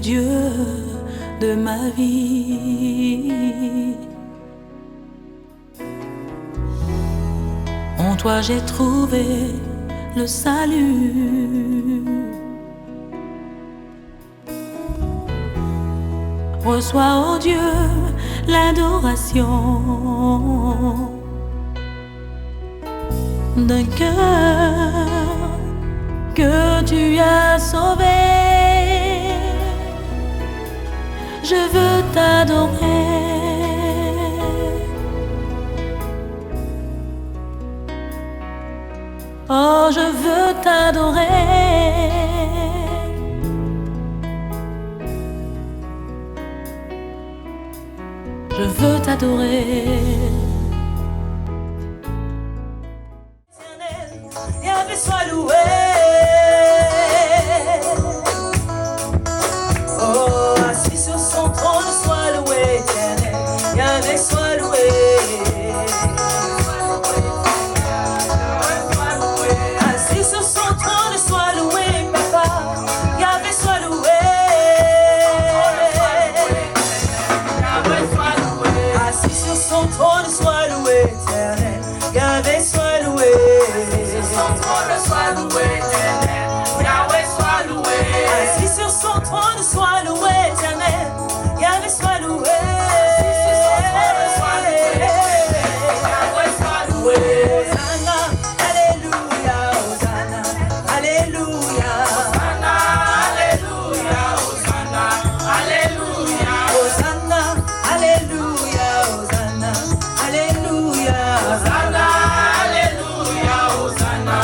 Dieu de ma vie. En toi j'ai trouvé le salut. Reçois, oh Dieu, l'adoration d'un cœur que tu as sauvé. Je veux t'adorer. Oh, je veux t'adorer. Je veux t'adorer. Yahvé soit loué. Oh, assis sur son trône, soit loué, éternel. Yahvé soit loué. Assis sur son trône, soit loué, papa. Yahvé soit loué. Assis sur son trône, soit loué, éternel. Yahvé soit loué. Soit loué, éternel. Yahvé soit loué. Assis sur son trône, soit loué, éternel. Yahvé soit loué. Yahvé soit loué. Hosanna, alléluia, Hosanna, alléluia. Hosanna, alléluia, Hosanna, alléluia. Hosanna, alléluia, Hosanna, alléluia. Hosanna, alléluia, Hosanna,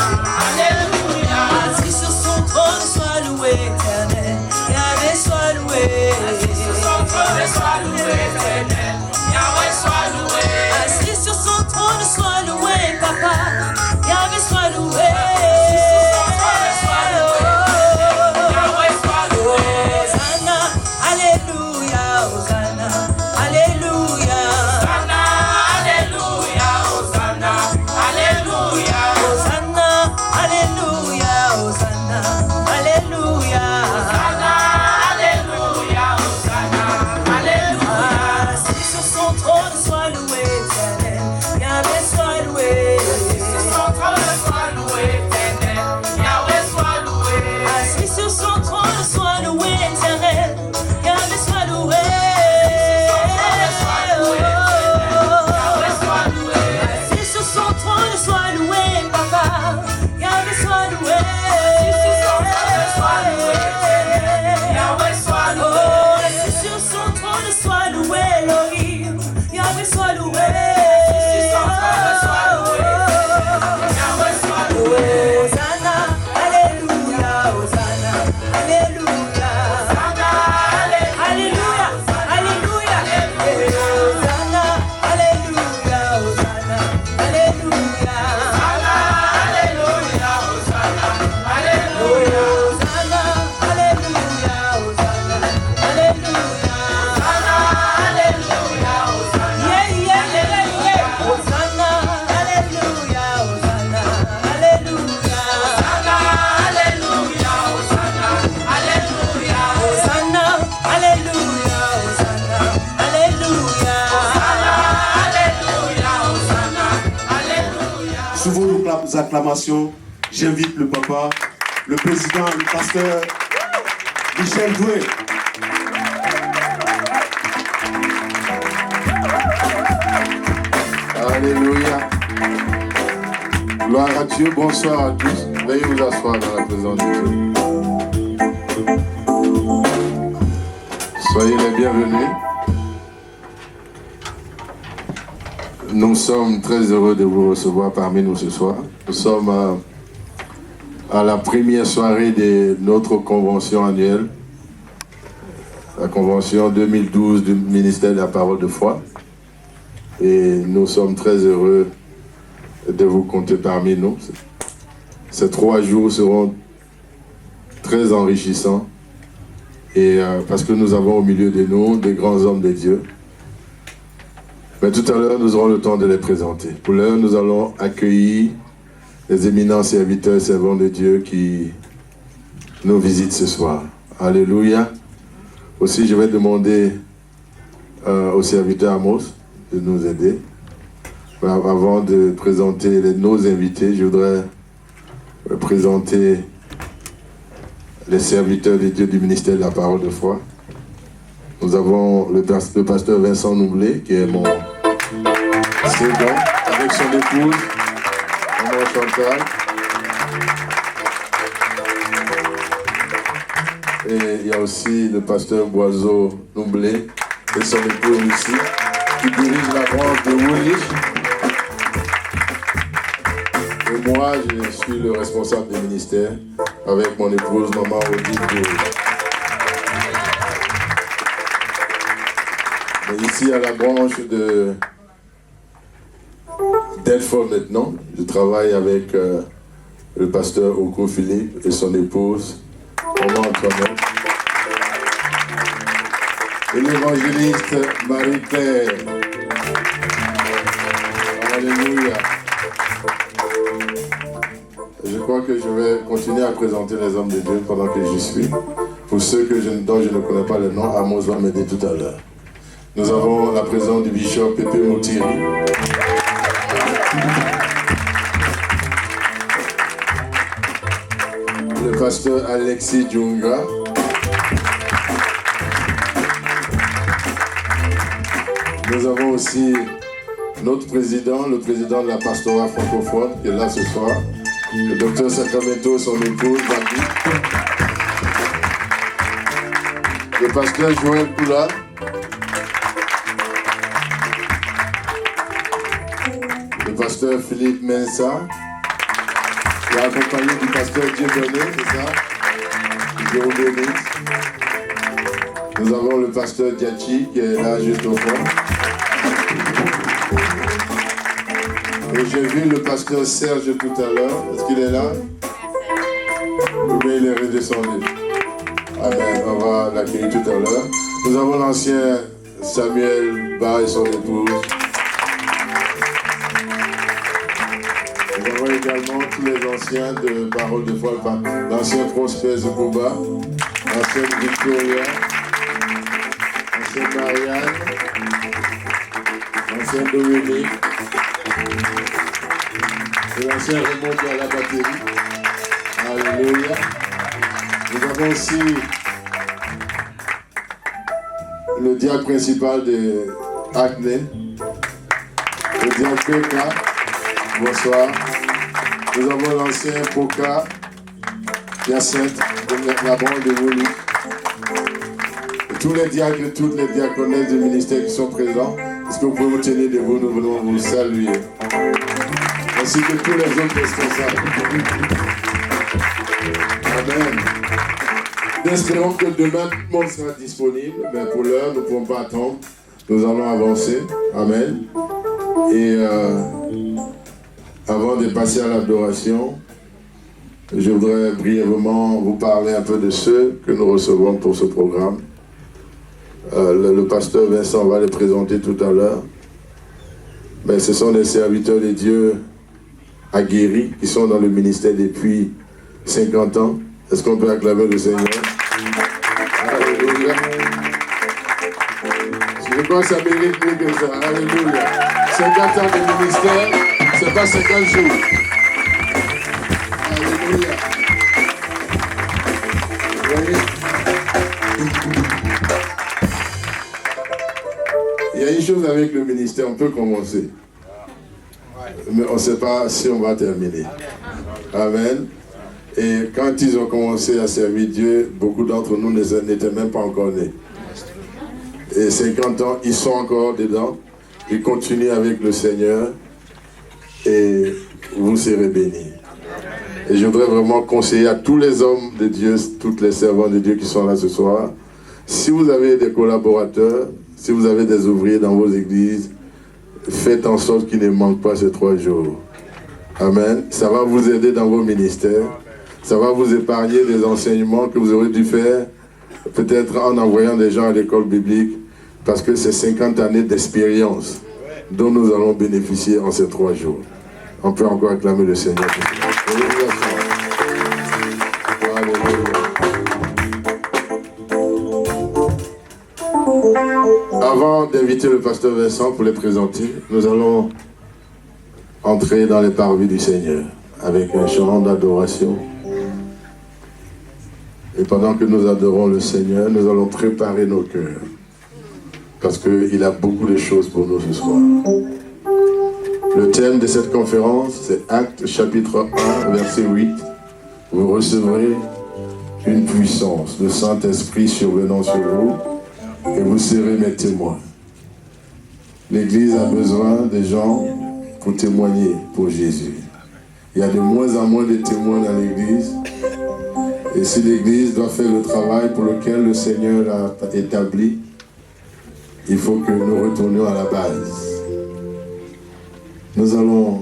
alléluia. Assis sur son trône, soit loué, éternel. Yahvé soit loué. Assis sur son trône, soit loué, éternel. Yahvé soit loué. Assis sur son trône, soit loué, papa. Yahvé soit loué. Assis sur son trône, soit loué. Yahvé soit loué. Hosanna, alléluia, Hosanna, alléluia. Hosanna, alléluia, Hosanna, alléluia. Hosanna, alléluia, Hosanna, alléluia. Hosanna, alléluia, Hosanna, alléluia. Assis sur son trône, soit loué, éternel. Yahvé soit loué. Assis sur son trône, soit loué, éternel. Yahvé soit loué. Assis sur son trône, soit loué, éternel. Yahvé soit loué. Assis sur son trône, soit loué, papa. Yahvé soit loué. Assis sur son trône, soit loué, Yahvé soit loué. Assis sur son trône, soit loué, Elohim. Yahvé soit loué. Assis sur son trône, soit loué, Yahvé soit loué. Hosanna, alléluia, Hosanna, alléluia. Hosanna, alléluia, alléluia, alléluia. Hosanna, alléluia, Hosanna, alléluia. Hosanna, alléluia, Hosanna, alléluia. Hosanna, alléluia, Hosanna, alléluia. Hosanna, alléluia, Hosanna. Yeah, yeah, yeah, yeah. Hosanna, alléluia, Hosanna, alléluia. Hosanna, alléluia, Hosanna, alléluia. Hosanna, alléluia, Hosanna, alléluia. Hosanna, alléluia, Hosanna, alléluia. Sous vos acclamations, j'invite le papa, le président, le pasteur Michel Doué. Alléluia. Gloire à Dieu, bonsoir à tous. Veuillez vous asseoir dans la présence de Dieu. Soyez les bienvenus. Nous sommes très heureux de vous recevoir parmi nous ce soir. Nous sommes à la première soirée de notre convention annuelle, la convention 2012 du ministère de la Parole de foi. Et nous sommes très heureux de vous compter parmi nous. Ces 3 jours seront très enrichissants et parce que nous avons au milieu de nous des grands hommes de Dieu. Mais tout à l'heure, nous aurons le temps de les présenter. Pour l'heure, nous allons accueillir les éminents serviteurs et servants de Dieu qui nous visitent ce soir. Alléluia. Aussi, je vais demander au serviteur Amos de nous aider. Mais avant de présenter nos invités, je voudrais présenter les serviteurs de Dieu du ministère de la parole de foi. Nous avons le pasteur Vincent Noublé, qui est mon second, avec son épouse, maman Chantal. Et il y a aussi le pasteur Boiseau Noublé et son épouse ici, qui dirige la branche de Woolwich. Et moi, je suis le responsable du ministère avec mon épouse, maman Odile Bourg. Et ici, à la branche de Delfort maintenant, je travaille avec le pasteur Oko Philippe et son épouse, maman Antoinette. Et l'évangéliste Marie-Claire. Alléluia. Je crois que je vais continuer à présenter les hommes de Dieu pendant que j'y suis. Pour ceux dont je ne connais pas le nom, Amos va m'aider tout à l'heure. Nous avons la présence du bishop Pépé Moutiri. Le pasteur Alexis Djunga. Nous avons aussi notre président, le président de la pastorat francophone, qui est là ce soir, le docteur Sacramento et son épouse, Babi. Le pasteur Joël Poula. Le pasteur Philippe Mensa, qui est accompagné du pasteur Dieudonné, c'est ça? Dieu bénisse. Nous avons le pasteur Diachi, qui est là juste au fond. Et j'ai vu le pasteur Serge tout à l'heure. Est-ce qu'il est là? Ou bien il est redescendu? Amen. On va l'accueillir tout à l'heure. Nous avons l'ancien Samuel Ba et son épouse. Nous avons également tous les anciens de Parole de foi. L'ancien Prosper Zukuba, l'ancienne Victoria, l'ancienne Marianne, l'ancienne Dominique. Et l'ancien Raymond qui est à la batterie. Alléluia. Nous avons aussi le diacre principal de Acne, le diacre Peka. Bonsoir. Nous avons l'ancien Poka, Yacinthe, de la branche de Woolwich. Tous les diacres et toutes les diaconesses du ministère qui sont présents, est-ce que vous pouvez vous tenir debout? Nous voulons vous saluer. Ainsi que tous les autres responsables. Amen. Nous espérons que demain tout le monde sera disponible, mais pour l'heure, nous ne pouvons pas attendre. Nous allons avancer. Amen. Et avant de passer à l'adoration, je voudrais brièvement vous parler un peu de ceux que nous recevons pour ce programme. Le pasteur Vincent va les présenter tout à l'heure. Mais ce sont des serviteurs de Dieu aguerris qui sont dans le ministère depuis 50 ans. Est-ce qu'on peut acclamer le Seigneur? Alléluia. Je crois que ça mérite mieux que ça. Alléluia. 50 ans de ministère, c'est pas 50 jours. Alléluia. Vous voyez? Il y a une chose avec le ministère, on peut commencer. Mais on ne sait pas si on va terminer. Amen. Et quand ils ont commencé à servir Dieu, beaucoup d'entre nous n'étaient même pas encore nés. Et 50 ans, ils sont encore dedans. Ils continuent avec le Seigneur. Et vous serez bénis. Et je voudrais vraiment conseiller à tous les hommes de Dieu, tous les servants de Dieu qui sont là ce soir, si vous avez des collaborateurs, si vous avez des ouvriers dans vos églises, faites en sorte qu'ils ne manquent pas ces 3 jours. Amen. Ça va vous aider dans vos ministères. Ça va vous épargner des enseignements que vous aurez dû faire, peut-être en envoyant des gens à l'école biblique, parce que c'est 50 années d'expérience dont nous allons bénéficier en ces 3 jours. On peut encore acclamer le Seigneur. Avant d'inviter le pasteur Vincent pour les présenter, nous allons entrer dans les parvis du Seigneur avec un chant d'adoration. Et pendant que nous adorons le Seigneur, nous allons préparer nos cœurs. Parce qu'il a beaucoup de choses pour nous ce soir. Le thème de cette conférence, c'est Actes chapitre 1, verset 8. Vous recevrez une puissance, le Saint-Esprit survenant sur vous, et vous serez mes témoins. L'Église a besoin des gens pour témoigner pour Jésus. Il y a de moins en moins de témoins dans l'Église. Et si l'Église doit faire le travail pour lequel le Seigneur l'a établi, il faut que nous retournions à la base. Nous allons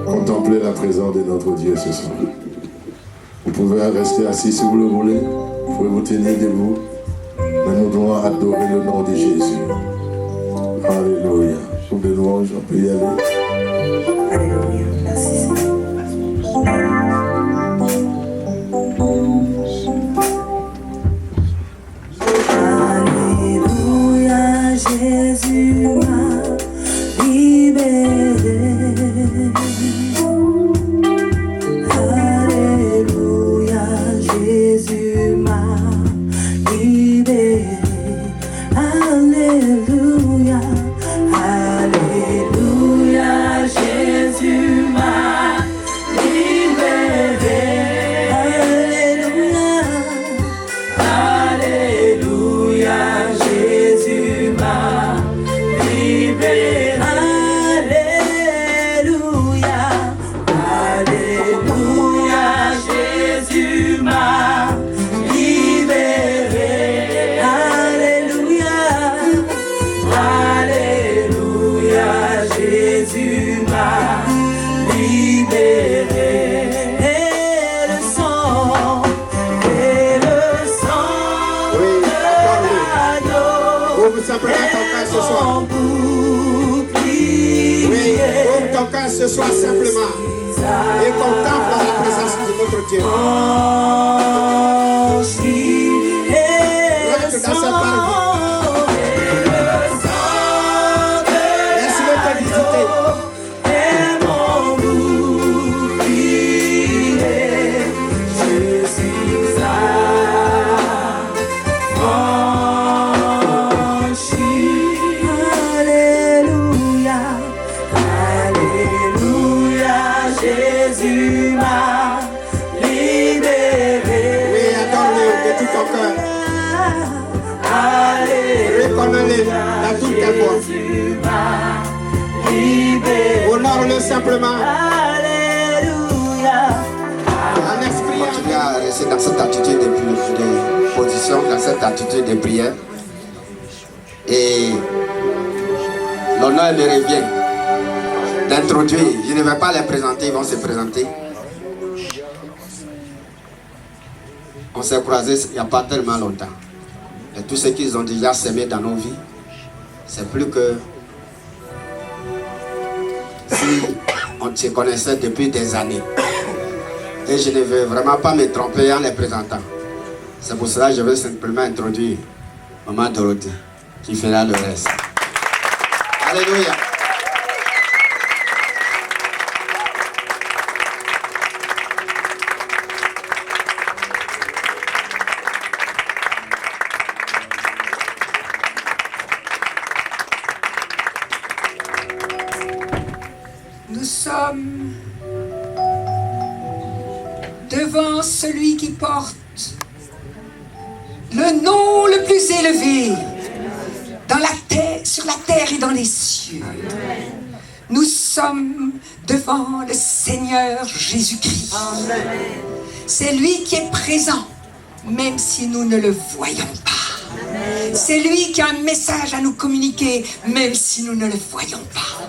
contempler la présence de notre Dieu ce soir. Vous pouvez rester assis si vous le voulez. Vous pouvez vous tenir debout. Mais nous devons adorer le nom de Jésus. Alléluia. Pour des louanges, on peut y aller. Alléluia. Merci Seigneur. Alléluia, Jésus m'a libéré. Alléluia, Jésus m'a libéré. Alléluia, Alléluia, Jésus m'a libéré. Alléluia, Alléluia, Jésus m'a libéré. Alléluia, Alléluia, Jésus m'a libéré. Alléluia, Alléluia, Jésus m'a libéré. Et le sang Oui, de l'agneau ouvre simplement ton cœur ce soir. en bouclier. Oui, ouvre ton cœur ce soir simplement. Et contemple la présence de notre Dieu. Franchi, et le Rentre dans sa sang de Laisse-le te visiter. l'agneau est mon bouclier. Je suis affranchi. Alléluia, Alléluia, Jésus m'a libéré. Oui, adore-le de tout ton cœur. Alléluia, Reconnais-le dans toute ta voix. Jésus m'a libéré. Honore-le simplement. Alléluia. En esprit, en Continuer à rester dans cette attitude de position, dans cette attitude de prière. Et l'honneur me revient d'introduire. Je ne vais pas les présenter, ils vont se présenter. On s'est croisés il n'y a pas tellement longtemps. Et tout ce qu'ils ont déjà semé dans nos vies, c'est plus que si on se connaissait depuis des années. Et je ne veux vraiment pas me tromper en les présentant. C'est pour cela que je vais simplement introduire Maman Dorothée, qui fera le reste. Alléluia. Nous sommes devant celui qui porte le nom le plus élevé dans la terre, sur la terre et dans les cieux. Nous sommes devant le Seigneur Jésus-Christ. C'est lui qui est présent, même si nous ne le voyons pas. C'est lui qui a un message à nous communiquer, même si nous ne le voyons pas.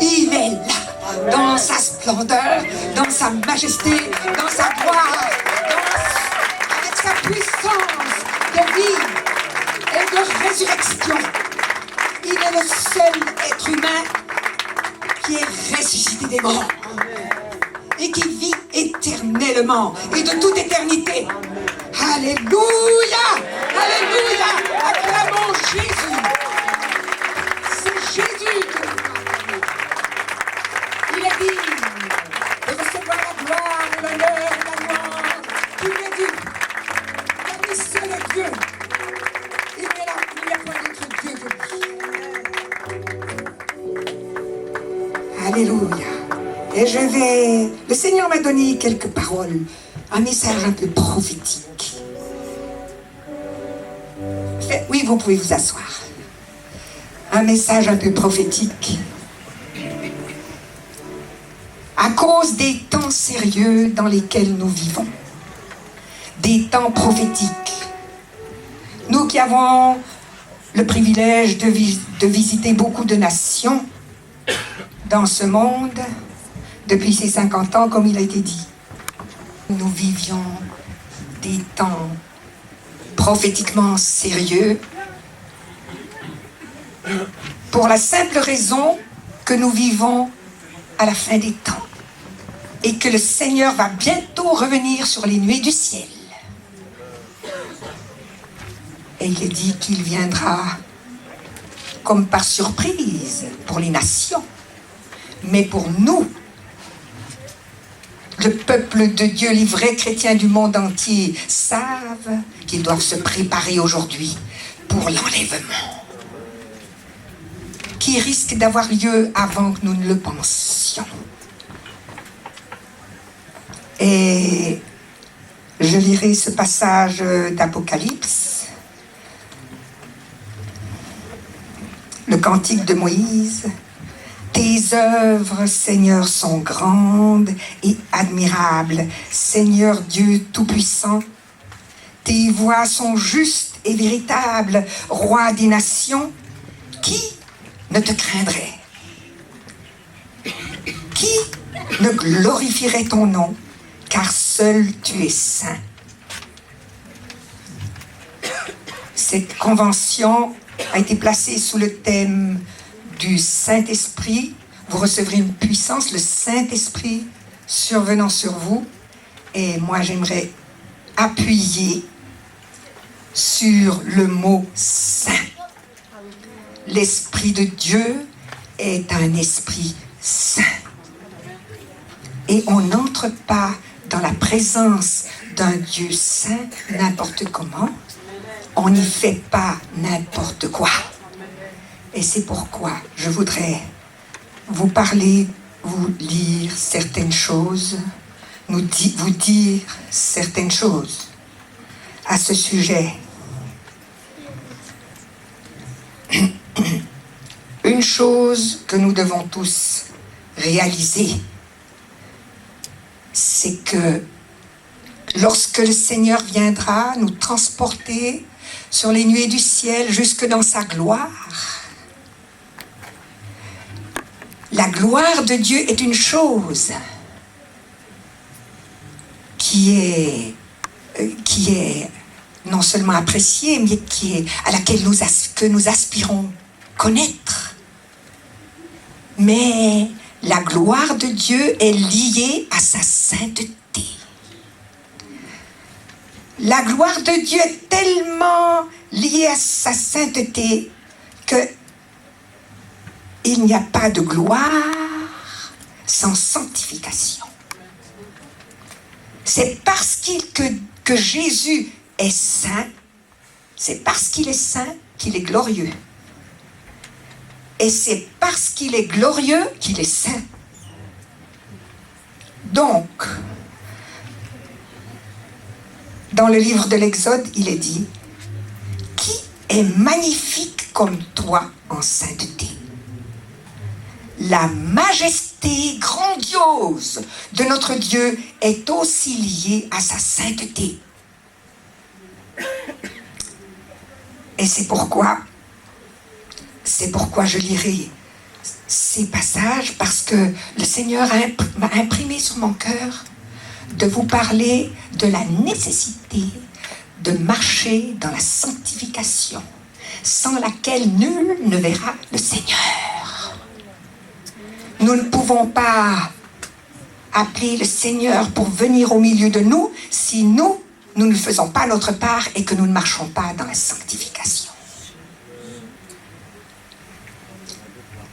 Il est là, dans sa splendeur, dans sa majesté, dans sa gloire, avec sa puissance de vie et de résurrection. Il est le seul être humain qui est ressuscité des morts et qui vit éternellement et de toute éternité. Alléluia! Alléluia! Acclamons Jésus! Alléluia. Et le Seigneur m'a donné quelques paroles, un message un peu prophétique. Oui, vous pouvez vous asseoir. Un message un peu prophétique. À cause des temps sérieux dans lesquels nous vivons, des temps prophétiques, nous qui avons le privilège de visiter beaucoup de nations dans ce monde, depuis ces 50 ans, comme il a été dit, nous vivions des temps prophétiquement sérieux, pour la simple raison que nous vivons à la fin des temps et que le Seigneur va bientôt revenir sur les nuées du ciel. Et il est dit qu'il viendra comme par surprise pour les nations. Mais pour nous, le peuple de Dieu, les vrais chrétiens du monde entier, savent qu'ils doivent se préparer aujourd'hui pour l'enlèvement, qui risque d'avoir lieu avant que nous ne le pensions. Et je lirai ce passage d'Apocalypse, le cantique de Moïse. Tes œuvres, Seigneur, sont grandes et admirables. Seigneur Dieu Tout-Puissant, tes voies sont justes et véritables. Roi des nations, qui ne te craindrait? Qui ne glorifierait ton nom? Car seul tu es saint. Cette convention a été placée sous le thème du Saint-Esprit. Vous recevrez une puissance, le Saint-Esprit survenant sur vous. Et moi, j'aimerais appuyer sur le mot saint. L'Esprit de Dieu est un esprit saint. Et on n'entre pas dans la présence d'un Dieu saint n'importe comment. On n'y fait pas n'importe quoi. Et c'est pourquoi je voudrais vous parler, vous lire certaines choses, vous dire certaines choses à ce sujet. Une chose que nous devons tous réaliser, c'est que lorsque le Seigneur viendra nous transporter sur les nuées du ciel jusque dans sa gloire, la gloire de Dieu est une chose qui est non seulement appréciée, mais à laquelle nous aspirons connaître. Mais la gloire de Dieu est liée à sa sainteté. La gloire de Dieu est tellement liée à sa sainteté que il n'y a pas de gloire sans sanctification. C'est parce que Jésus est saint, c'est parce qu'il est saint qu'il est glorieux. Et c'est parce qu'il est glorieux qu'il est saint. Donc, dans le livre de l'Exode, il est dit « Qui est magnifique comme toi en sainteté ?» La majesté grandiose de notre Dieu est aussi liée à sa sainteté. Et c'est pourquoi je lirai ces passages, parce que le Seigneur m'a imprimé sur mon cœur de vous parler de la nécessité de marcher dans la sanctification, sans laquelle nul ne verra le Seigneur. Nous ne pouvons pas appeler le Seigneur pour venir au milieu de nous si nous ne faisons pas notre part et que nous ne marchons pas dans la sanctification.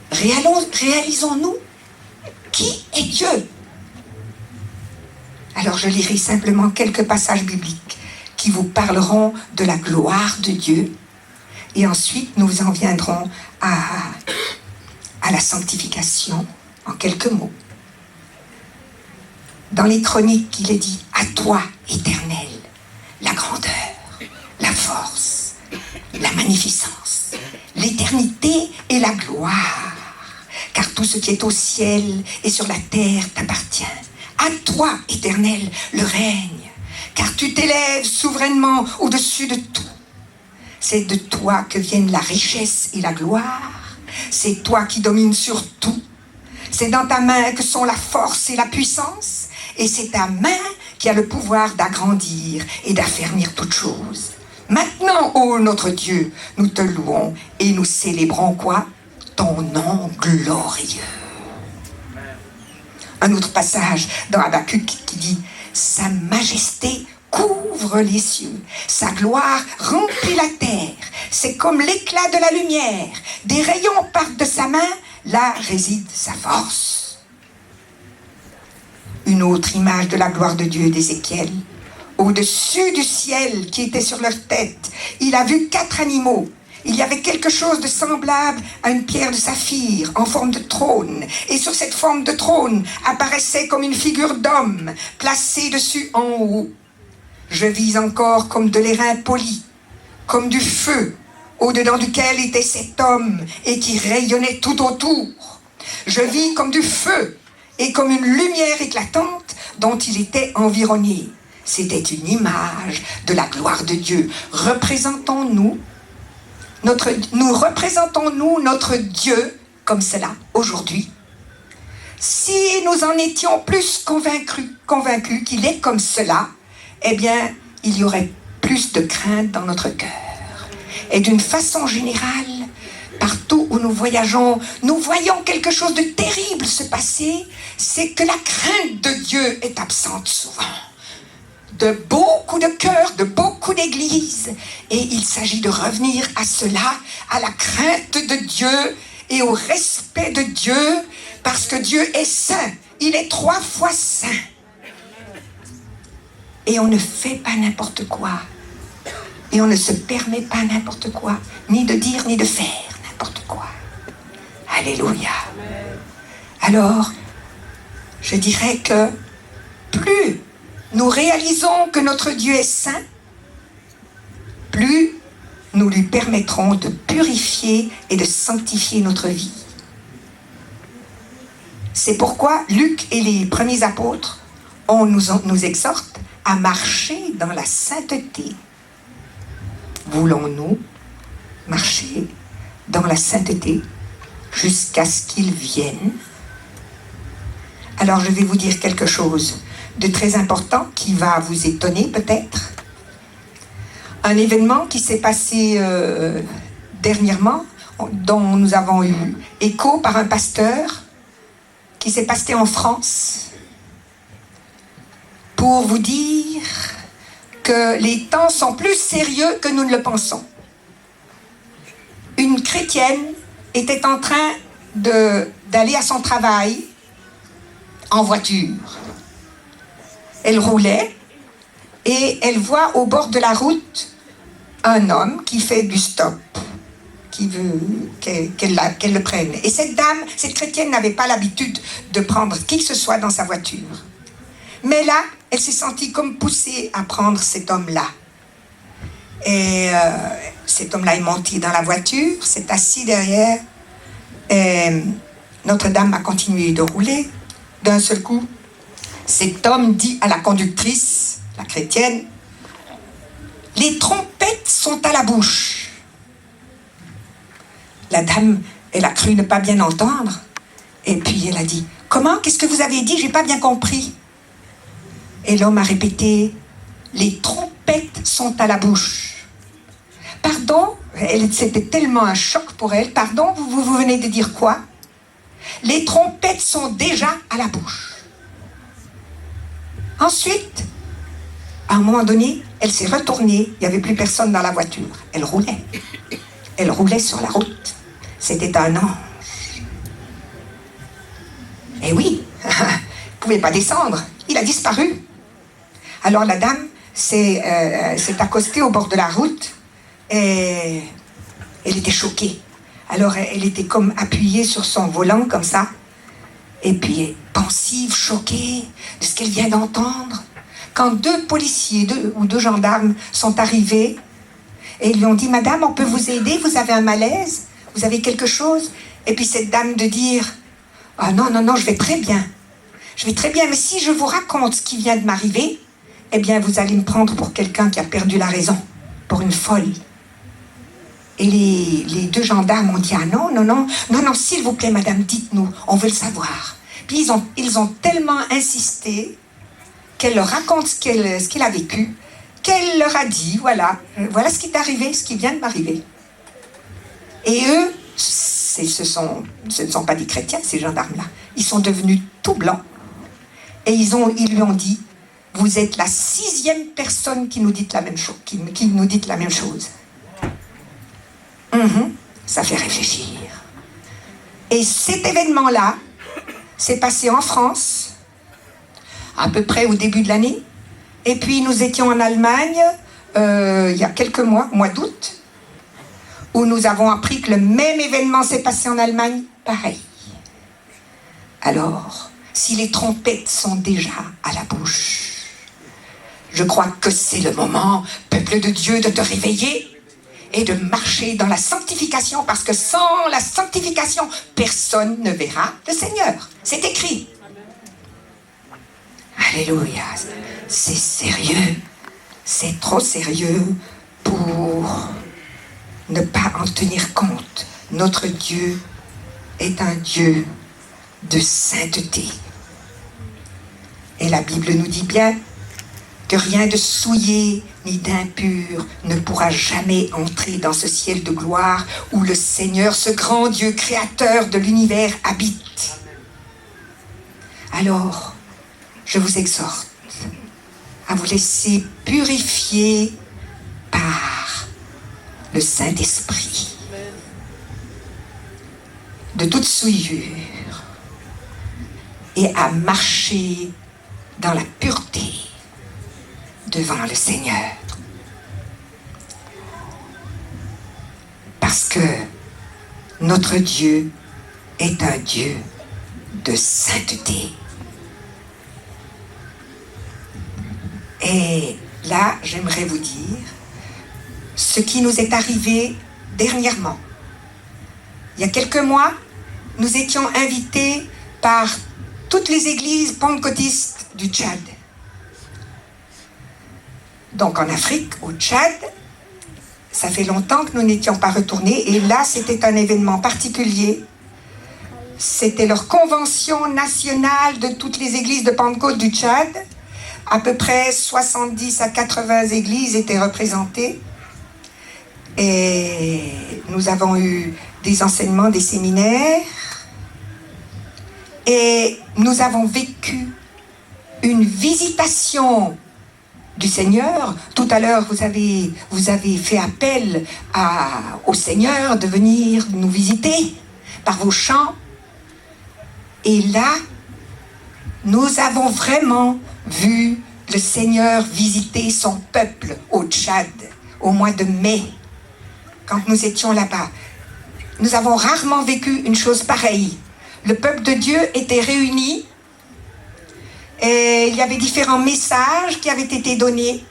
Réalisons-nous qui est Dieu. Alors je lirai simplement quelques passages bibliques qui vous parleront de la gloire de Dieu, et ensuite nous en viendrons à la sanctification en quelques mots. Dans les chroniques, il est dit « À toi, Éternel, la grandeur, la force, la magnificence, l'éternité et la gloire, car tout ce qui est au ciel et sur la terre t'appartient. À toi, Éternel, le règne, car tu t'élèves souverainement au-dessus de tout. C'est de toi que viennent la richesse et la gloire. C'est toi qui domines sur tout. C'est dans ta main que sont la force et la puissance. Et c'est ta main qui a le pouvoir d'agrandir et d'affermir toutes choses. Maintenant, ô notre Dieu, nous te louons et nous célébrons quoi? Ton nom glorieux. Un autre passage dans Habakkuk qui dit « Sa majesté couvre les cieux, sa gloire remplit la terre. C'est comme l'éclat de la lumière. Des rayons partent de sa main, là réside sa force. » Une autre image de la gloire de Dieu d'Ézéchiel. Au-dessus du ciel qui était sur leur tête, il a vu 4 animaux. Il y avait quelque chose de semblable à une pierre de saphir en forme de trône. Et sur cette forme de trône apparaissait comme une figure d'homme placée dessus en haut. Je vis encore comme de l'airain poli, comme du feu, au-dedans duquel était cet homme et qui rayonnait tout autour. Je vis comme du feu et comme une lumière éclatante dont il était environné. C'était une image de la gloire de Dieu. Nous représentons-nous notre Dieu comme cela aujourd'hui? Si nous en étions plus convaincus qu'il est comme cela, eh bien, il y aurait plus de crainte dans notre cœur. Et d'une façon générale, partout où nous voyageons, nous voyons quelque chose de terrible se passer, c'est que la crainte de Dieu est absente souvent. De beaucoup de cœurs, de beaucoup d'églises. Et il s'agit de revenir à cela, à la crainte de Dieu et au respect de Dieu, parce que Dieu est saint. Il est 3 fois saint. Et on ne fait pas n'importe quoi. Et on ne se permet pas n'importe quoi, ni de dire, ni de faire n'importe quoi. Alléluia. Alors, je dirais que plus nous réalisons que notre Dieu est saint, plus nous lui permettrons de purifier et de sanctifier notre vie. C'est pourquoi Luc et les premiers apôtres nous exhortent à marcher dans la sainteté. Voulons-nous marcher dans la sainteté jusqu'à ce qu'il vienne? Alors je vais vous dire quelque chose de très important qui va vous étonner peut-être. Un événement qui s'est passé dernièrement, dont nous avons eu écho par un pasteur, qui s'est passé en France, pour vous dire que les temps sont plus sérieux que nous ne le pensons. Une chrétienne était en train d'aller à son travail en voiture. Elle roulait et elle voit au bord de la route un homme qui fait du stop, qui veut qu'elle le prenne. Et cette dame, cette chrétienne n'avait pas l'habitude de prendre qui que ce soit dans sa voiture. Mais là, elle s'est sentie comme poussée à prendre cet homme-là. Et cet homme-là est monté dans la voiture, s'est assis derrière. Et Notre-Dame a continué de rouler. D'un seul coup, cet homme dit à la conductrice, la chrétienne, « Les trompettes sont à la bouche. » La dame, elle a cru ne pas bien entendre. Et puis elle a dit, « Comment? Qu'est-ce que vous avez dit? J'ai pas bien compris. » Et l'homme a répété, « Les trompettes sont à la bouche. » Pardon? C'était tellement un choc pour elle. Pardon, vous venez de dire quoi? Les trompettes sont déjà à la bouche. Ensuite, à un moment donné, elle s'est retournée. Il n'y avait plus personne dans la voiture. Elle roulait. Elle roulait sur la route. C'était un ange. Et oui, il ne pouvait pas descendre. Il a disparu. Alors la dame s'est accostée au bord de la route et elle était choquée. Alors elle était comme appuyée sur son volant comme ça Et puis, pensive, choquée de ce qu'elle vient d'entendre, quand 2 policiers ou 2 gendarmes sont arrivés et ils lui ont dit « Madame, on peut vous aider? Vous avez un malaise? Vous avez quelque chose ?» Et puis cette dame de dire « Ah non, non, non, je vais très bien. Je vais très bien, mais si je vous raconte ce qui vient de m'arriver, eh bien, vous allez me prendre pour quelqu'un qui a perdu la raison, pour une folle. » Et les 2 gendarmes ont dit « Ah non, non, non, non, non, s'il vous plaît, madame, dites-nous, on veut le savoir. » Puis ils ont tellement insisté qu'elle leur raconte ce qu'elle a vécu, qu'elle leur a dit, voilà ce qui est arrivé, ce qui vient de m'arriver. Et eux, ce ne sont pas des chrétiens, ces gendarmes-là. Ils sont devenus tout blancs. Et ils lui ont dit, vous êtes la 6e personne qui nous dit la même chose. Qui nous dit la même chose. Ça fait réfléchir. Et cet événement-là s'est passé en France, à peu près au début de l'année. Et puis nous étions en Allemagne, il y a quelques mois, au mois d'août, où nous avons appris que le même événement s'est passé en Allemagne, pareil. Alors, si les trompettes sont déjà à la bouche, je crois que c'est le moment, peuple de Dieu, de te réveiller et de marcher dans la sanctification, parce que sans la sanctification, personne ne verra le Seigneur. C'est écrit. Alléluia. C'est sérieux. C'est trop sérieux pour ne pas en tenir compte. Notre Dieu est un Dieu de sainteté. Et la Bible nous dit bien que rien de souillé ni d'impur ne pourra jamais entrer dans ce ciel de gloire où le Seigneur, ce grand Dieu créateur de l'univers, habite. Alors, je vous exhorte à vous laisser purifier par le Saint-Esprit de toute souillure et à marcher dans la pureté devant le Seigneur. Parce que notre Dieu est un Dieu de sainteté. Et là, j'aimerais vous dire ce qui nous est arrivé dernièrement. Il y a quelques mois, nous étions invités par toutes les églises pentecôtistes du Tchad. Donc en Afrique, au Tchad, ça fait longtemps que nous n'étions pas retournés. Et là, c'était un événement particulier. C'était leur convention nationale de toutes les églises de Pentecôte du Tchad. À peu près 70 à 80 églises étaient représentées. Et nous avons eu des enseignements, des séminaires. Et nous avons vécu une visitation du Seigneur. Tout à l'heure, vous avez fait appel au Seigneur de venir nous visiter par vos chants. Et là, nous avons vraiment vu le Seigneur visiter son peuple au Tchad au mois de mai, quand nous étions là-bas. Nous avons rarement vécu une chose pareille. Le peuple de Dieu était réuni et il y avait différents messages qui avaient été donnés.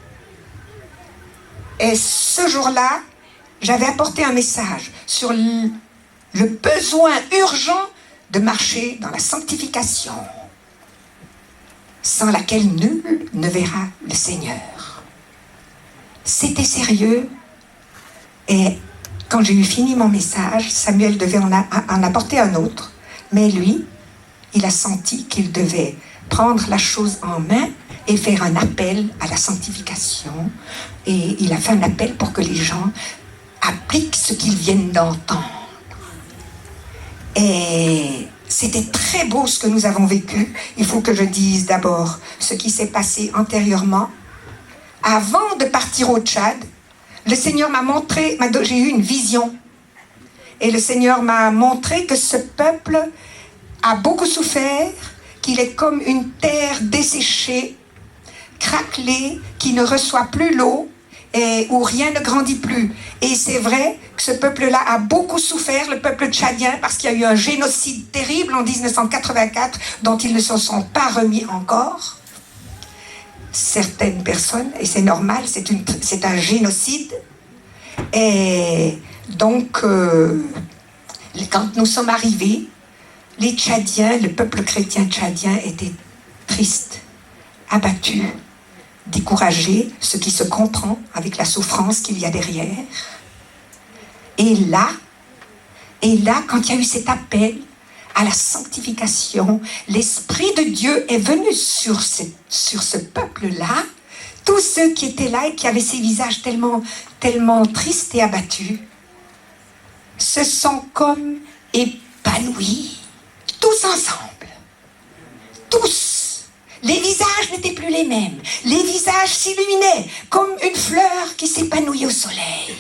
Et ce jour-là, j'avais apporté un message sur le besoin urgent de marcher dans la sanctification, sans laquelle nul ne verra le Seigneur. C'était sérieux. Et quand j'ai eu fini mon message, Samuel devait en apporter un autre. Mais lui, il a senti qu'il devait prendre la chose en main et faire un appel à la sanctification. Et il a fait un appel pour que les gens appliquent ce qu'ils viennent d'entendre. Et c'était très beau ce que nous avons vécu. Il faut que je dise d'abord ce qui s'est passé antérieurement. Avant de partir au Tchad, le Seigneur m'a montré, j'ai eu une vision. Et le Seigneur m'a montré que ce peuple a beaucoup souffert, qu'il est comme une terre desséchée, craquelée, qui ne reçoit plus l'eau. et où rien ne grandit plus. Et c'est vrai que ce peuple-là a beaucoup souffert, le peuple tchadien, parce qu'il y a eu un génocide terrible en 1984 dont ils ne se sont pas remis encore. Certaines personnes, et c'est normal, c'est un génocide. Et donc, quand nous sommes arrivés, les Tchadiens, le peuple chrétien tchadien était triste, abattu, découragé, ce qui se comprend avec la souffrance qu'il y a derrière. Et là, quand il y a eu cet appel à la sanctification, l'Esprit de Dieu est venu sur ce peuple-là. Tous ceux qui étaient là et qui avaient ces visages tellement tristes et abattus se sont comme épanouis, tous ensemble, tous. Les visages n'étaient plus les mêmes, les visages s'illuminaient comme une fleur qui s'épanouit au soleil.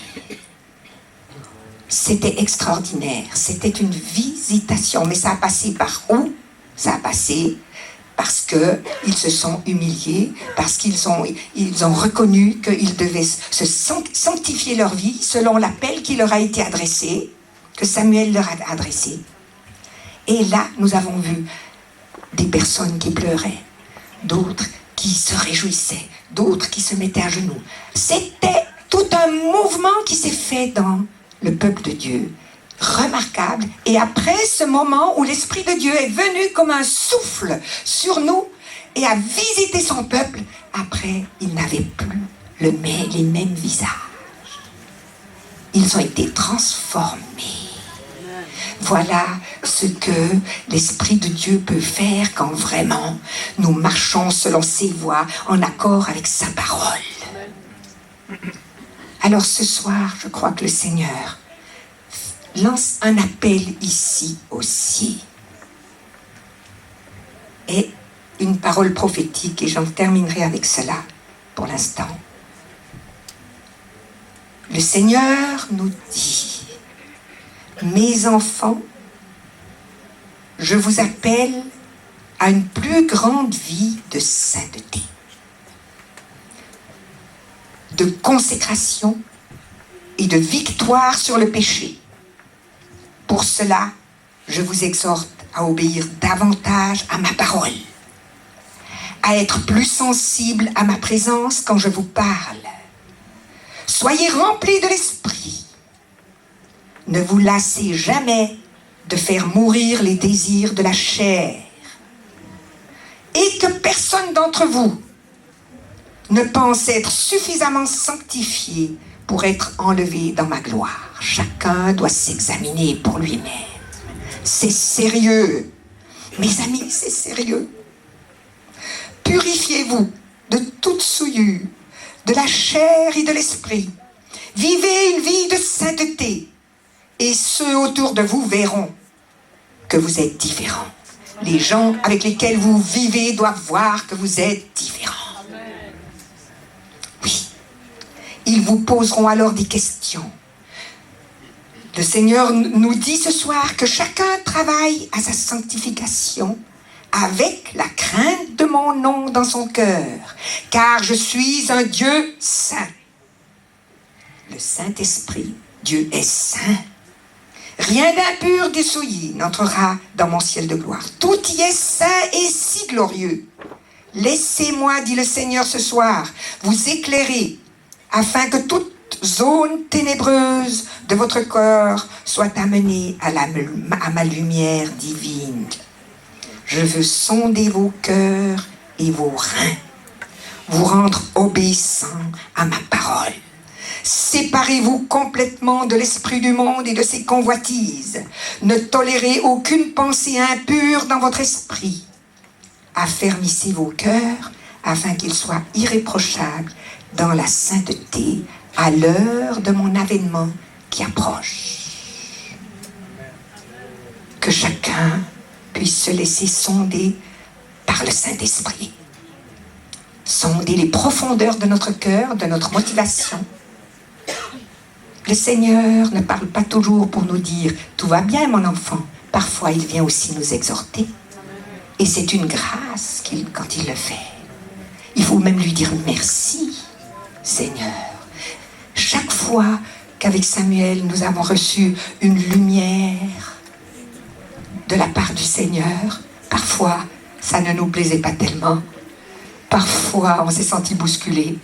C'était extraordinaire, c'était une visitation, mais ça a passé par où? Ça a passé parce qu'ils se sont humiliés, parce qu'ils ont reconnu qu'ils devaient se sanctifier leur vie selon l'appel qui leur a été adressé, que Samuel leur a adressé. Et là, nous avons vu des personnes qui pleuraient, d'autres qui se réjouissaient, d'autres qui se mettaient à genoux. C'était tout un mouvement qui s'est fait dans le peuple de Dieu, remarquable. Et après ce moment où l'Esprit de Dieu est venu comme un souffle sur nous et a visité son peuple, après, ils n'avaient plus les mêmes visages. Ils ont été transformés. Voilà ce que l'Esprit de Dieu peut faire quand vraiment nous marchons selon ses voies, en accord avec sa parole. Alors ce soir, je crois que le Seigneur lance un appel ici aussi. Et une parole prophétique, et j'en terminerai avec cela pour l'instant. Le Seigneur nous dit: mes enfants, je vous appelle à une plus grande vie de sainteté, de consécration et de victoire sur le péché. Pour cela, je vous exhorte à obéir davantage à ma parole, à être plus sensible à ma présence quand je vous parle. Soyez remplis de l'Esprit. Ne vous lassez jamais de faire mourir les désirs de la chair. Et que personne d'entre vous ne pense être suffisamment sanctifié pour être enlevé dans ma gloire. Chacun doit s'examiner pour lui-même. C'est sérieux. Mes amis, c'est sérieux. Purifiez-vous de toute souillure, de la chair et de l'esprit. Vivez une vie de sainteté. Et ceux autour de vous verront que vous êtes différents. Les gens avec lesquels vous vivez doivent voir que vous êtes différents. Oui. Ils vous poseront alors des questions. Le Seigneur nous dit ce soir que chacun travaille à sa sanctification avec la crainte de mon nom dans son cœur, car je suis un Dieu saint. Le Saint-Esprit, Dieu est saint. Rien d'impur, dessouillé n'entrera dans mon ciel de gloire. Tout y est saint et si glorieux. Laissez-moi, dit le Seigneur ce soir, vous éclairer, afin que toute zone ténébreuse de votre corps soit amenée à ma lumière divine. Je veux sonder vos cœurs et vos reins, vous rendre obéissants à ma parole. Séparez-vous complètement de l'esprit du monde et de ses convoitises. Ne tolérez aucune pensée impure dans votre esprit. Affermissez vos cœurs afin qu'ils soient irréprochables dans la sainteté à l'heure de mon avènement qui approche. Que chacun puisse se laisser sonder par le Saint-Esprit. Sonder les profondeurs de notre cœur, de notre motivation. Le Seigneur ne parle pas toujours pour nous dire « Tout va bien, mon enfant ». Parfois, il vient aussi nous exhorter. Et c'est une grâce quand il le fait. Il faut même lui dire « Merci, Seigneur ». fois qu'avec Samuel, nous avons reçu une lumière de la part du Seigneur. Parfois, ça ne nous plaisait pas tellement. Parfois, on s'est senti bousculé.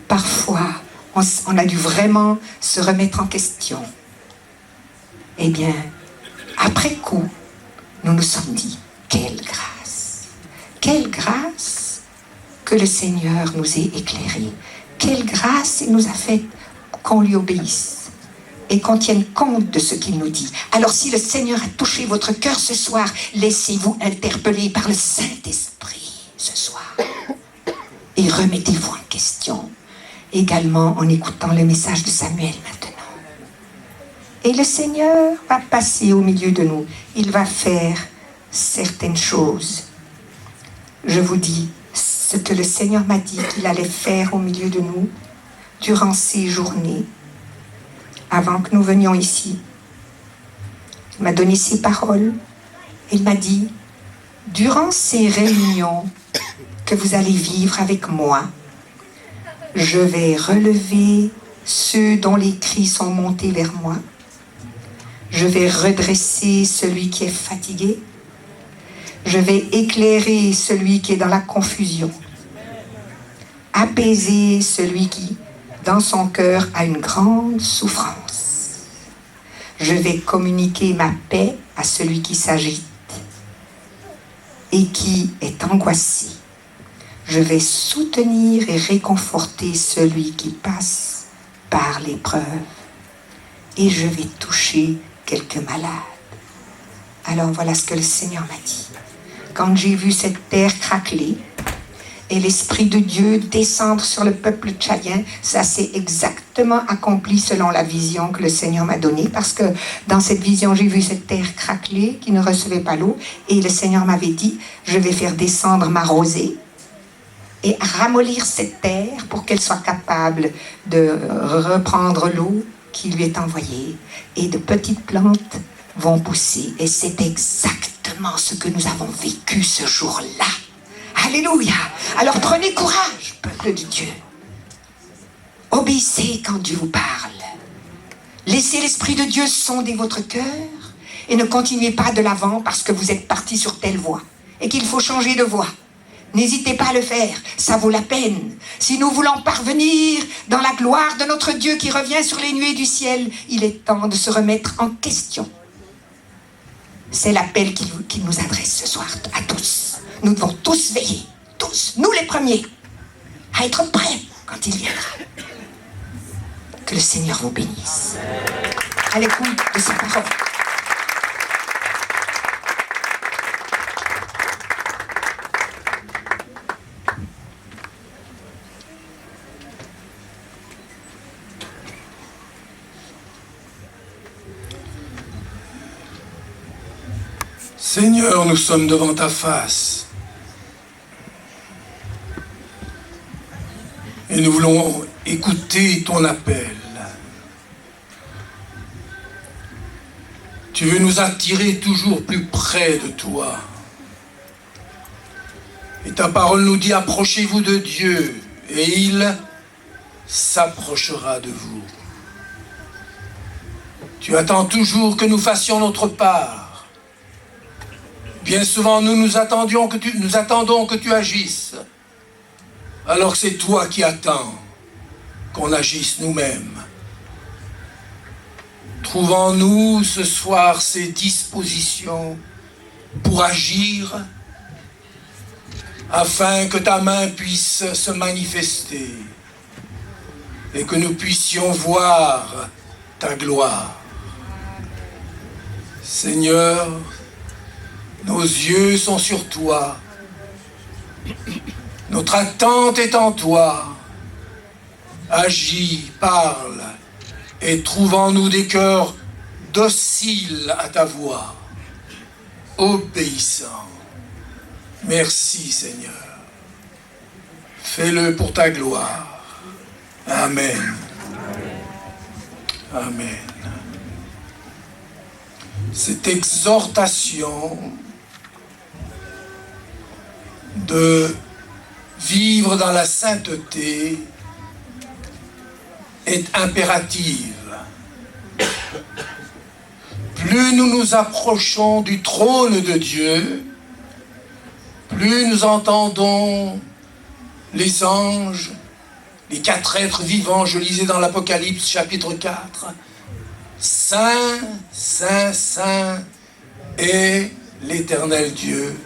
Parfois, on a dû vraiment se remettre en question. Eh bien, après coup, nous nous sommes dit, quelle grâce que le Seigneur nous ait éclairés. Quelle grâce il nous a fait qu'on lui obéisse et qu'on tienne compte de ce qu'il nous dit. Alors si le Seigneur a touché votre cœur ce soir, laissez-vous interpeller par le Saint-Esprit ce soir. Et remettez-vous en question. Également en écoutant le message de Samuel maintenant. Et le Seigneur va passer au milieu de nous. Il va faire certaines choses. Je vous dis ce que le Seigneur m'a dit qu'il allait faire au milieu de nous durant ces journées, avant que nous venions ici. Il m'a donné ces paroles. Il m'a dit, durant ces réunions que vous allez vivre avec moi, je vais relever ceux dont les cris sont montés vers moi. Je vais redresser celui qui est fatigué. Je vais éclairer celui qui est dans la confusion. Apaiser celui qui, dans son cœur, a une grande souffrance. Je vais communiquer ma paix à celui qui s'agite et qui est angoissé. Je vais soutenir et réconforter celui qui passe par l'épreuve. Et je vais toucher quelques malades. Alors voilà ce que le Seigneur m'a dit. Quand j'ai vu cette terre craqueler et l'Esprit de Dieu descendre sur le peuple tchadien, ça s'est exactement accompli selon la vision que le Seigneur m'a donnée, parce que dans cette vision, j'ai vu cette terre craqueler qui ne recevait pas l'eau, et le Seigneur m'avait dit, je vais faire descendre ma rosée et ramollir cette terre pour qu'elle soit capable de reprendre l'eau qui lui est envoyée, et de petites plantes vont pousser. Et c'est exactement ce que nous avons vécu ce jour-là. Alléluia! Alors prenez courage, peuple de Dieu. Obéissez quand Dieu vous parle. Laissez l'Esprit de Dieu sonder votre cœur et ne continuez pas de l'avant parce que vous êtes parti sur telle voie et qu'il faut changer de voie. N'hésitez pas à le faire, ça vaut la peine. Si nous voulons parvenir dans la gloire de notre Dieu qui revient sur les nuées du ciel, il est temps de se remettre en question. C'est l'appel qu'il nous adresse ce soir à tous. Nous devons tous veiller, tous, nous les premiers, à être prêts quand il viendra. Que le Seigneur vous bénisse. À l'écoute de sa parole. Seigneur, nous sommes devant ta face. Et nous voulons écouter ton appel. Tu veux nous attirer toujours plus près de toi. Et ta parole nous dit, approchez-vous de Dieu, et il s'approchera de vous. Tu attends toujours que nous fassions notre part. Bien souvent, nous attendons que tu agisses, alors que c'est toi qui attends qu'on agisse nous-mêmes. Trouvons-nous ce soir ces dispositions pour agir, afin que ta main puisse se manifester et que nous puissions voir ta gloire. Seigneur, nos yeux sont sur toi. Notre attente est en toi. Agis, parle, et trouvons-nous des cœurs dociles à ta voix, obéissants. Merci, Seigneur. Fais-le pour ta gloire. Amen. Amen. Cette exhortation de vivre dans la sainteté est impérative. Plus nous nous approchons du trône de Dieu, plus nous entendons les anges, les 4 êtres vivants, je lisais dans l'Apocalypse chapitre 4, Saint, Saint, Saint est l'Éternel Dieu,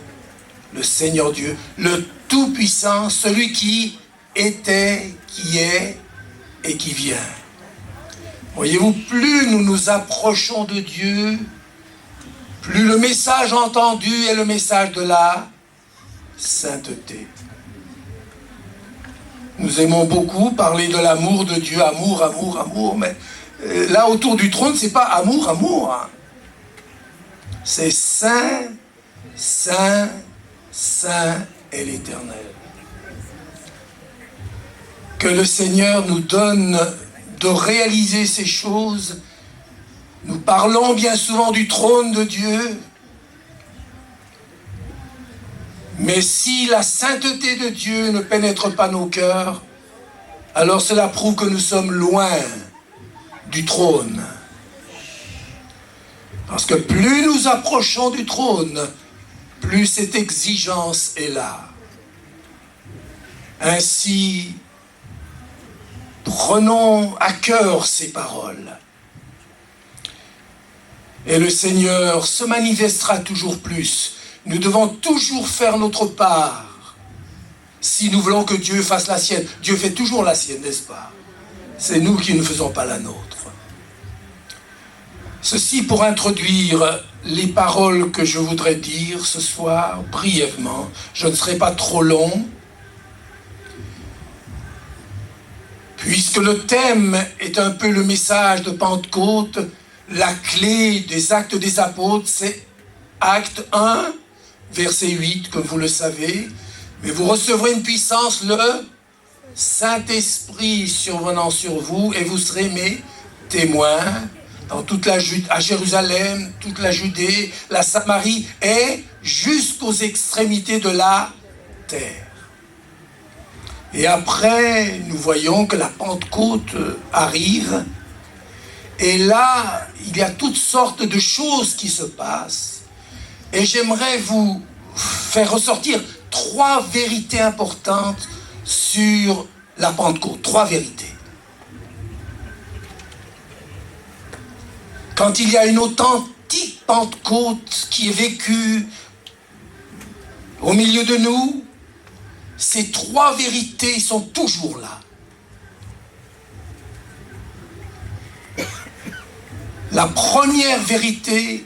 le Seigneur Dieu, le Tout-Puissant, celui qui était, qui est et qui vient. Voyez-vous, plus nous nous approchons de Dieu, plus le message entendu est le message de la sainteté. Nous aimons beaucoup parler de l'amour de Dieu, amour, amour, amour, mais là autour du trône, c'est pas amour, amour. Hein. C'est Saint, Saint, Saint est l'Éternel. Que le Seigneur nous donne de réaliser ces choses. Nous parlons bien souvent du trône de Dieu, mais si la sainteté de Dieu ne pénètre pas nos cœurs, alors cela prouve que nous sommes loin du trône. Parce que plus nous approchons du trône, plus cette exigence est là. Ainsi, prenons à cœur ces paroles. Et le Seigneur se manifestera toujours plus. Nous devons toujours faire notre part si nous voulons que Dieu fasse la sienne. Dieu fait toujours la sienne, n'est-ce pas? C'est nous qui ne faisons pas la nôtre. Ceci pour introduire les paroles que je voudrais dire ce soir, brièvement. Je ne serai pas trop long. Puisque le thème est un peu le message de Pentecôte, la clé des actes des apôtres, c'est acte 1, verset 8, comme vous le savez. Mais vous recevrez une puissance, le Saint-Esprit survenant sur vous, et vous serez mes témoins dans toute la à Jérusalem, toute la Judée, la Samarie, et jusqu'aux extrémités de la terre. Et après, nous voyons que la Pentecôte arrive. Et là, il y a toutes sortes de choses qui se passent. Et j'aimerais vous faire ressortir 3 vérités importantes sur la Pentecôte. 3 vérités. Quand il y a une authentique Pentecôte qui est vécue au milieu de nous, ces 3 vérités sont toujours là. La première vérité,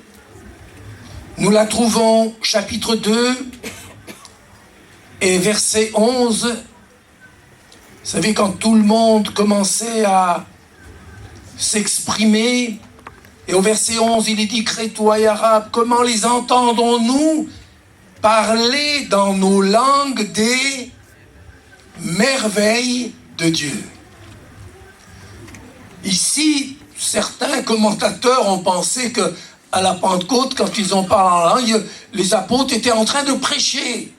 nous la trouvons chapitre 2 et verset 11. Vous savez, quand tout le monde commençait à s'exprimer, et au verset 11, il est dit, Crétois et Arabes, comment les entendons-nous parler dans nos langues des merveilles de Dieu? Ici, certains commentateurs ont pensé que à la Pentecôte, quand ils ont parlé en langue, les apôtres étaient en train de prêcher.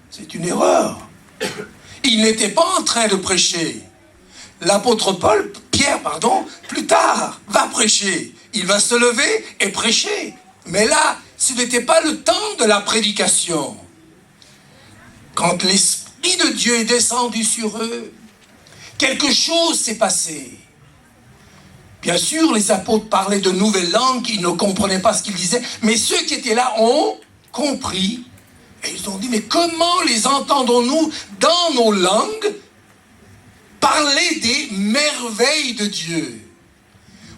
C'est une erreur. Ils n'étaient pas en train de prêcher. L'apôtre Pierre, plus tard, va prêcher. Il va se lever et prêcher. Mais là, ce n'était pas le temps de la prédication. Quand l'Esprit de Dieu est descendu sur eux, quelque chose s'est passé. Bien sûr, les apôtres parlaient de nouvelles langues, ils ne comprenaient pas ce qu'ils disaient, mais ceux qui étaient là ont compris. Et ils ont dit, mais comment les entendons-nous dans nos langues parler des merveilles de Dieu?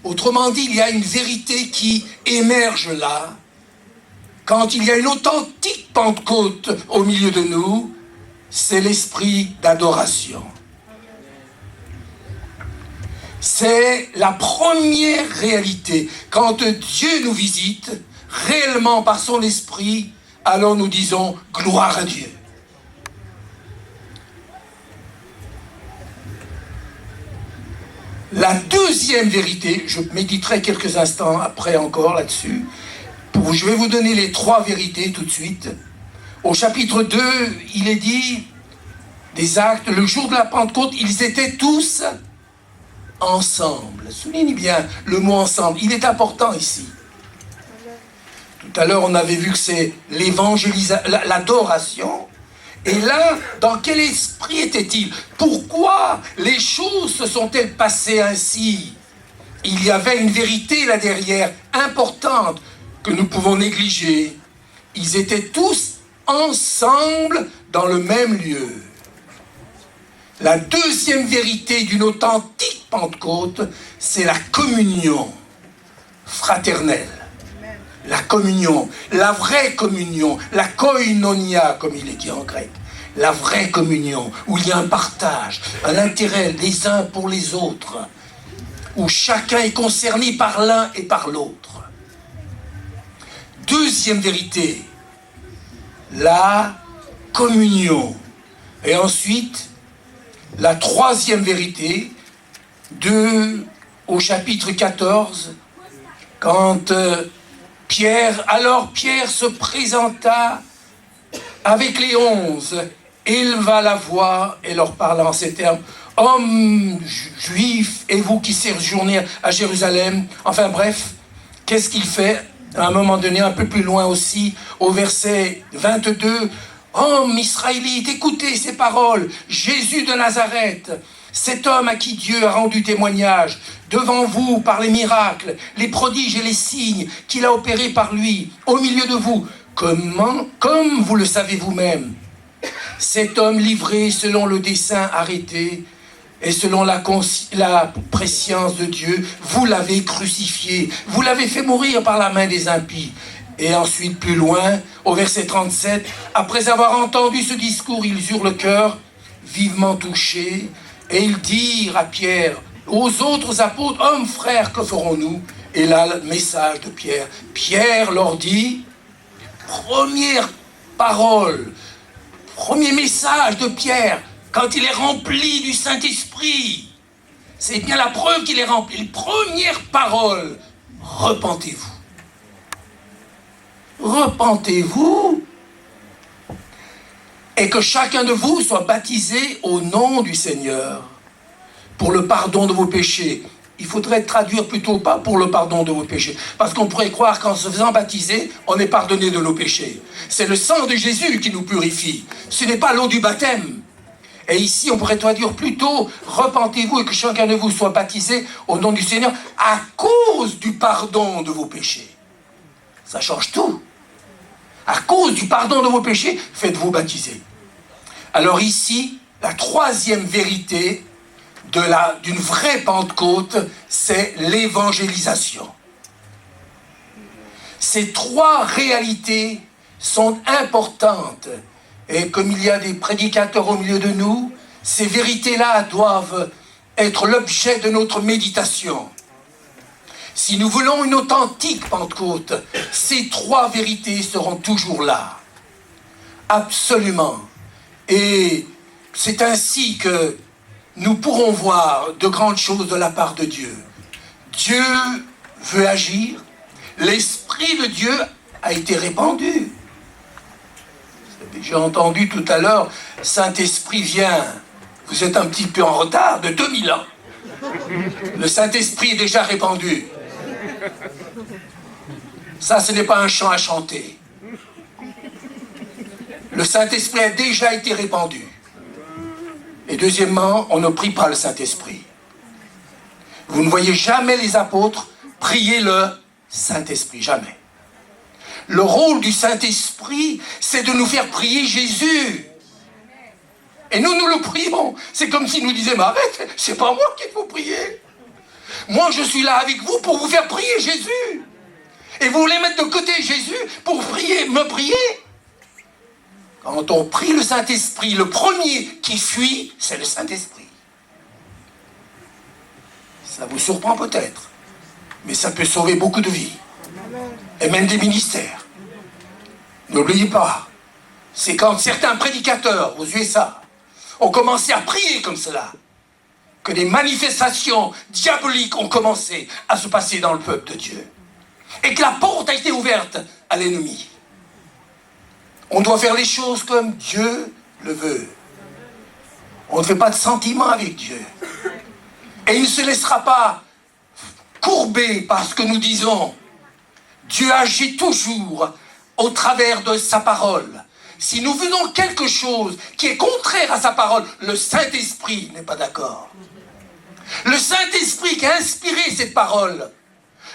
Autrement dit, il y a une vérité qui émerge là. Quand il y a une authentique Pentecôte au milieu de nous, c'est l'esprit d'adoration. C'est la première réalité. Quand Dieu nous visite, réellement par son esprit, alors nous disons gloire à Dieu. La deuxième vérité, je méditerai quelques instants après encore là-dessus, je vais vous donner les 3 vérités tout de suite. Au chapitre 2, il est dit, des Actes, le jour de la Pentecôte, ils étaient tous ensemble. Souligne bien le mot ensemble. Il est important ici. Tout à l'heure, on avait vu que c'est l'adoration. Et là, dans quel esprit était-il? Pourquoi les choses se sont-elles passées ainsi? Il y avait une vérité là derrière, importante, que nous pouvons négliger. Ils étaient tous ensemble dans le même lieu. La deuxième vérité d'une authentique Pentecôte, c'est la communion fraternelle. La communion, la vraie communion, la koinonia, comme il est dit en grec. La vraie communion, où il y a un partage, un intérêt les uns pour les autres, où chacun est concerné par l'un et par l'autre. Deuxième vérité, la communion. Et ensuite, la troisième vérité, au chapitre 14, quand Pierre se présenta avec les 11, éleva la voix et leur parla en ces termes: hommes juifs et vous qui séjournez à Jérusalem. Enfin bref, qu'est-ce qu'il fait à un moment donné, un peu plus loin aussi, au verset 22, hommes israélites, écoutez ces paroles, Jésus de Nazareth, cet homme à qui Dieu a rendu témoignage devant vous par les miracles, les prodiges et les signes qu'il a opérés par lui, au milieu de vous, comme vous le savez vous-même, cet homme livré selon le dessein arrêté et selon la prescience de Dieu, vous l'avez crucifié, vous l'avez fait mourir par la main des impies. Et ensuite, plus loin, au verset 37, après avoir entendu ce discours, ils eurent le cœur vivement touché, et ils dirent à Pierre, aux autres apôtres, hommes, frères, que ferons-nous? Et là, le message de Pierre. Pierre leur dit, première parole, premier message de Pierre, quand il est rempli du Saint-Esprit, c'est bien la preuve qu'il est rempli. Première parole, repentez-vous. Repentez-vous et que chacun de vous soit baptisé au nom du Seigneur pour le pardon de vos péchés. Il faudrait traduire plutôt pas pour le pardon de vos péchés, parce qu'on pourrait croire qu'en se faisant baptiser, on est pardonné de nos péchés. C'est le sang de Jésus qui nous purifie, ce n'est pas l'eau du baptême. Et ici, on pourrait traduire plutôt « Repentez-vous et que chacun de vous soit baptisé au nom du Seigneur à cause du pardon de vos péchés. » Ça change tout. À cause du pardon de vos péchés, faites-vous baptiser. Alors ici, la troisième vérité d'une vraie Pentecôte, c'est l'évangélisation. Ces trois réalités sont importantes. Et comme il y a des prédicateurs au milieu de nous, ces vérités-là doivent être l'objet de notre méditation. Si nous voulons une authentique Pentecôte, ces trois vérités seront toujours là. Absolument. Et c'est ainsi que nous pourrons voir de grandes choses de la part de Dieu. Dieu veut agir. L'Esprit de Dieu a été répandu. J'ai entendu tout à l'heure, Saint-Esprit vient. Vous êtes un petit peu en retard de 2000 ans. Le Saint-Esprit est déjà répandu. Ça, ce n'est pas un chant à chanter. Le Saint-Esprit a déjà été répandu. Et deuxièmement, on ne prie pas le Saint-Esprit. Vous ne voyez jamais les apôtres prier le Saint-Esprit, jamais. Le rôle du Saint-Esprit, c'est de nous faire prier Jésus. Et nous le prions. C'est comme s'il nous disait, mais arrête, c'est pas moi qu'il faut prier. Moi, je suis là avec vous pour vous faire prier Jésus. Et vous voulez mettre de côté Jésus pour me prier. Quand on prie le Saint-Esprit, le premier qui fuit, c'est le Saint-Esprit. Ça vous surprend peut-être, mais ça peut sauver beaucoup de vies. Et même des ministères. N'oubliez pas, c'est quand certains prédicateurs aux USA ont commencé à prier comme cela, que des manifestations diaboliques ont commencé à se passer dans le peuple de Dieu. Et que la porte a été ouverte à l'ennemi. On doit faire les choses comme Dieu le veut. On ne fait pas de sentiments avec Dieu. Et il ne se laissera pas courber par ce que nous disons. Dieu agit toujours au travers de sa parole. Si nous faisons quelque chose qui est contraire à sa parole, le Saint-Esprit n'est pas d'accord. Le Saint-Esprit qui a inspiré cette parole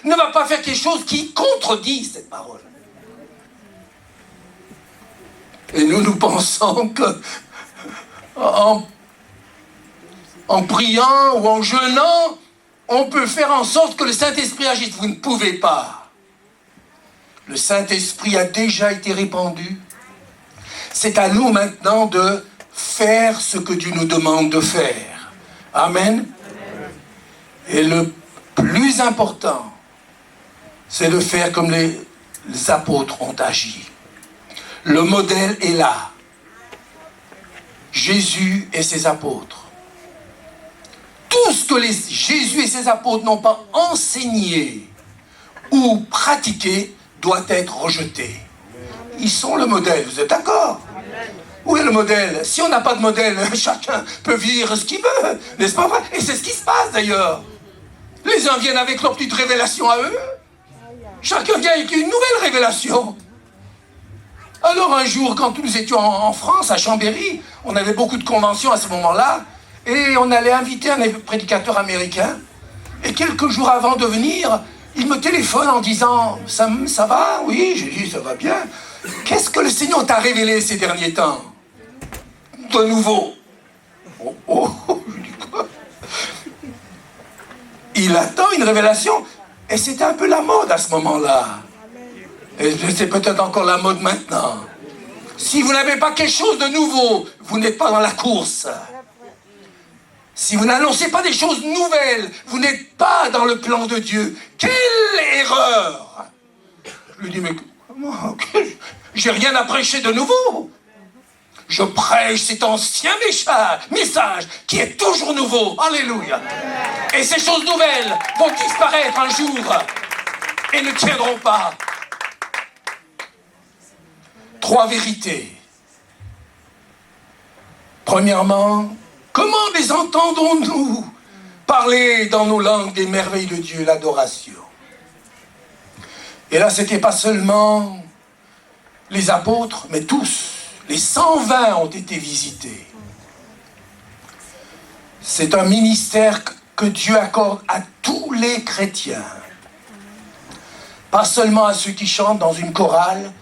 ne va pas faire quelque chose qui contredit cette parole. Et nous pensons que en priant ou en jeûnant, on peut faire en sorte que le Saint-Esprit agisse. Vous ne pouvez pas. Le Saint-Esprit a déjà été répandu. C'est à nous maintenant de faire ce que Dieu nous demande de faire. Amen. Et le plus important, c'est de faire comme les apôtres ont agi. Le modèle est là. Jésus et ses apôtres. Tout ce que Jésus et ses apôtres n'ont pas enseigné ou pratiqué doit être rejeté. Ils sont le modèle, vous êtes d'accord? Où est le modèle? Si on n'a pas de modèle, chacun peut vivre ce qu'il veut, n'est-ce pas vrai? Et c'est ce qui se passe d'ailleurs. Les uns viennent avec leur petite révélation à eux. Chacun vient avec une nouvelle révélation. Alors un jour, quand nous étions en France, à Chambéry, on avait beaucoup de conventions à ce moment-là, et on allait inviter un prédicateur américain. Et quelques jours avant de venir, il me téléphone en disant « Ça va? Oui, j'ai dit « Ça va bien. Qu'est-ce que le Seigneur t'a révélé ces derniers temps? De nouveau. » Je dis quoi? Il attend une révélation. Et c'était un peu la mode à ce moment-là. Et c'est peut-être encore la mode maintenant. Si vous n'avez pas quelque chose de nouveau, vous n'êtes pas dans la course. Si vous n'annoncez pas des choses nouvelles, vous n'êtes pas dans le plan de Dieu. Quelle erreur! Je lui dis, mais comment? J'ai rien à prêcher de nouveau. Je prêche cet ancien message qui est toujours nouveau. Alléluia. Et ces choses nouvelles vont disparaître un jour et ne tiendront pas. 3 vérités. Premièrement, comment les entendons-nous parler dans nos langues des merveilles de Dieu, l'adoration? Et là, c'était pas seulement les apôtres, mais tous. Les 120 ont été visités. C'est un ministère que Dieu accorde à tous les chrétiens. Pas seulement à ceux qui chantent dans une chorale,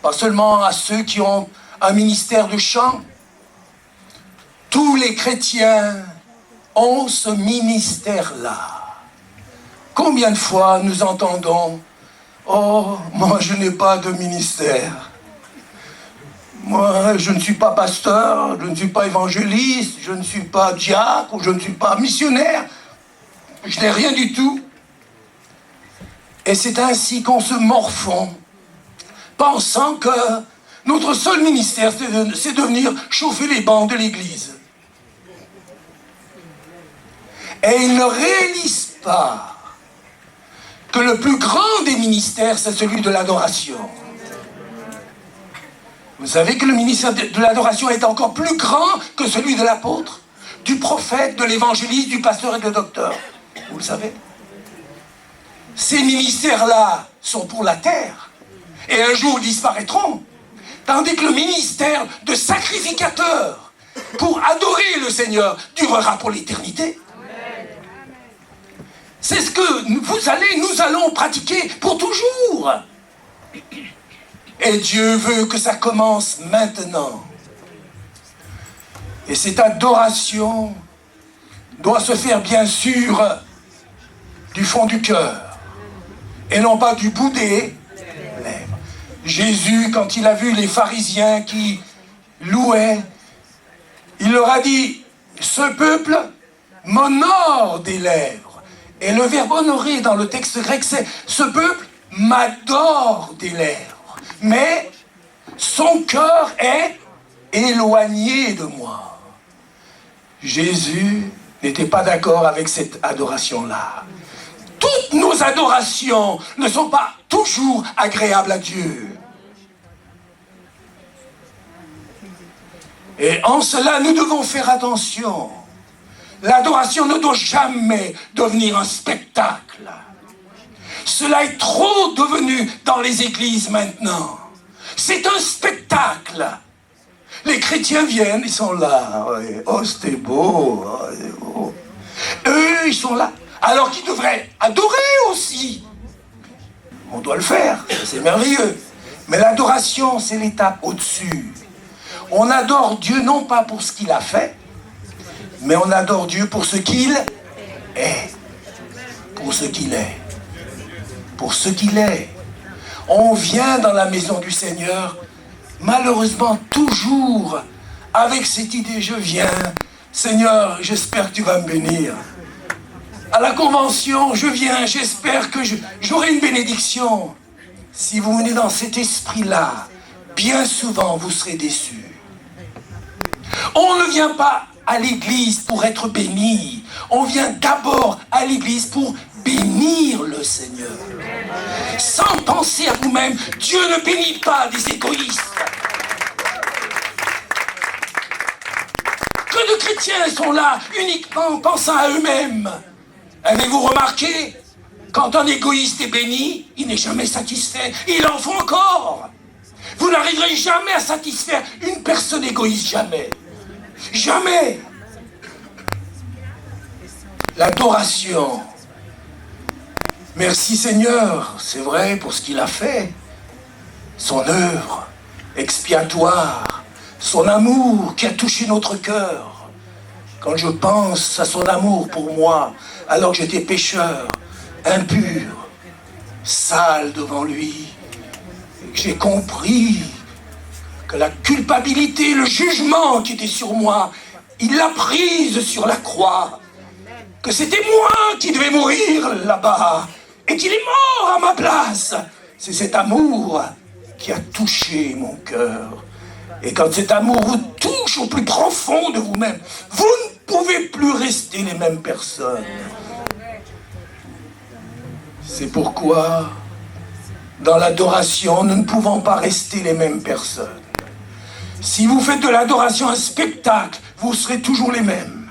pas seulement à ceux qui ont un ministère de chant. Tous les chrétiens ont ce ministère-là. Combien de fois nous entendons « Oh, moi je n'ai pas de ministère. Moi je ne suis pas pasteur, je ne suis pas évangéliste, je ne suis pas diacre, ou je ne suis pas missionnaire. Je n'ai rien du tout. » Et c'est ainsi qu'on se morfond, pensant que notre seul ministère, c'est de venir chauffer les bancs de l'église. Et ils ne réalisent pas que le plus grand des ministères, c'est celui de l'adoration. Vous savez que le ministère de l'adoration est encore plus grand que celui de l'apôtre, du prophète, de l'évangéliste, du pasteur et du docteur. Vous le savez? Ces ministères-là sont pour la terre. Et un jour, ils disparaîtront. Tandis que le ministère de sacrificateur, pour adorer le Seigneur, durera pour l'éternité. C'est ce que nous allons pratiquer pour toujours. Et Dieu veut que ça commence maintenant. Et cette adoration doit se faire bien sûr du fond du cœur et non pas du bout des lèvres. Jésus, quand il a vu les pharisiens qui louaient, il leur a dit « Ce peuple m'honore des lèvres ». Et le verbe honorer dans le texte grec, c'est « Ce peuple m'adore des lèvres, mais son cœur est éloigné de moi. » Jésus n'était pas d'accord avec cette adoration-là. Toutes nos adorations ne sont pas toujours agréables à Dieu. Et en cela, nous devons faire attention. L'adoration ne doit jamais devenir un spectacle. Cela est trop devenu dans les églises maintenant. C'est un spectacle. Les chrétiens viennent, ils sont là. Oh, c'était beau. Oh. Eux, ils sont là. Alors qu'ils devraient adorer aussi. On doit le faire, c'est merveilleux. Mais l'adoration, c'est l'étape au-dessus. On adore Dieu non pas pour ce qu'il a fait, mais on adore Dieu pour ce qu'il est. Pour ce qu'il est. Pour ce qu'il est. On vient dans la maison du Seigneur, malheureusement toujours avec cette idée, je viens, Seigneur, j'espère que tu vas me bénir. À la convention, je viens, j'espère que j'aurai une bénédiction. Si vous venez dans cet esprit-là, bien souvent vous serez déçus. On ne vient pas à l'église pour être béni. On vient d'abord à l'église pour bénir le Seigneur. Sans penser à vous-même, Dieu ne bénit pas des égoïstes. Que de chrétiens sont là uniquement en pensant à eux-mêmes. Avez-vous remarqué? Quand un égoïste est béni, il n'est jamais satisfait. Il en faut encore. Vous n'arriverez jamais à satisfaire une personne égoïste, jamais. Jamais. L'adoration. Merci Seigneur, c'est vrai pour ce qu'il a fait. Son œuvre expiatoire, son amour qui a touché notre cœur. Quand je pense à son amour pour moi, alors que j'étais pécheur, impur, sale devant lui, et que j'ai compris que la culpabilité, le jugement qui était sur moi, il l'a prise sur la croix, que c'était moi qui devais mourir là-bas, et qu'il est mort à ma place. C'est cet amour qui a touché mon cœur. Et quand cet amour vous touche au plus profond de vous-même, vous ne pouvez plus rester les mêmes personnes. C'est pourquoi, dans l'adoration, nous ne pouvons pas rester les mêmes personnes. Si vous faites de l'adoration un spectacle, vous serez toujours les mêmes.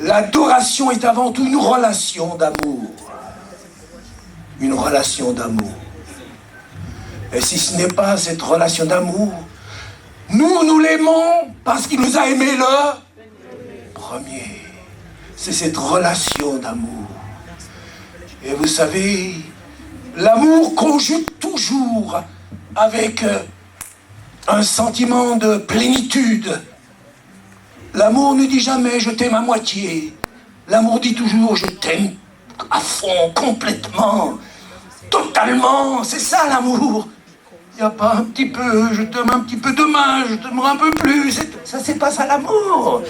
L'adoration est avant tout une relation d'amour. Une relation d'amour. Et si ce n'est pas cette relation d'amour, nous l'aimons parce qu'il nous a aimés le premier. C'est cette relation d'amour. Et vous savez, l'amour conjugue toujours avec un sentiment de plénitude. L'amour ne dit jamais « je t'aime à moitié ». L'amour dit toujours « je t'aime à fond, complètement, totalement ». C'est ça l'amour. Il n'y a pas un petit peu, je t'aime un petit peu demain, je t'aimerai un peu plus. Ça, c'est pas ça l'amour.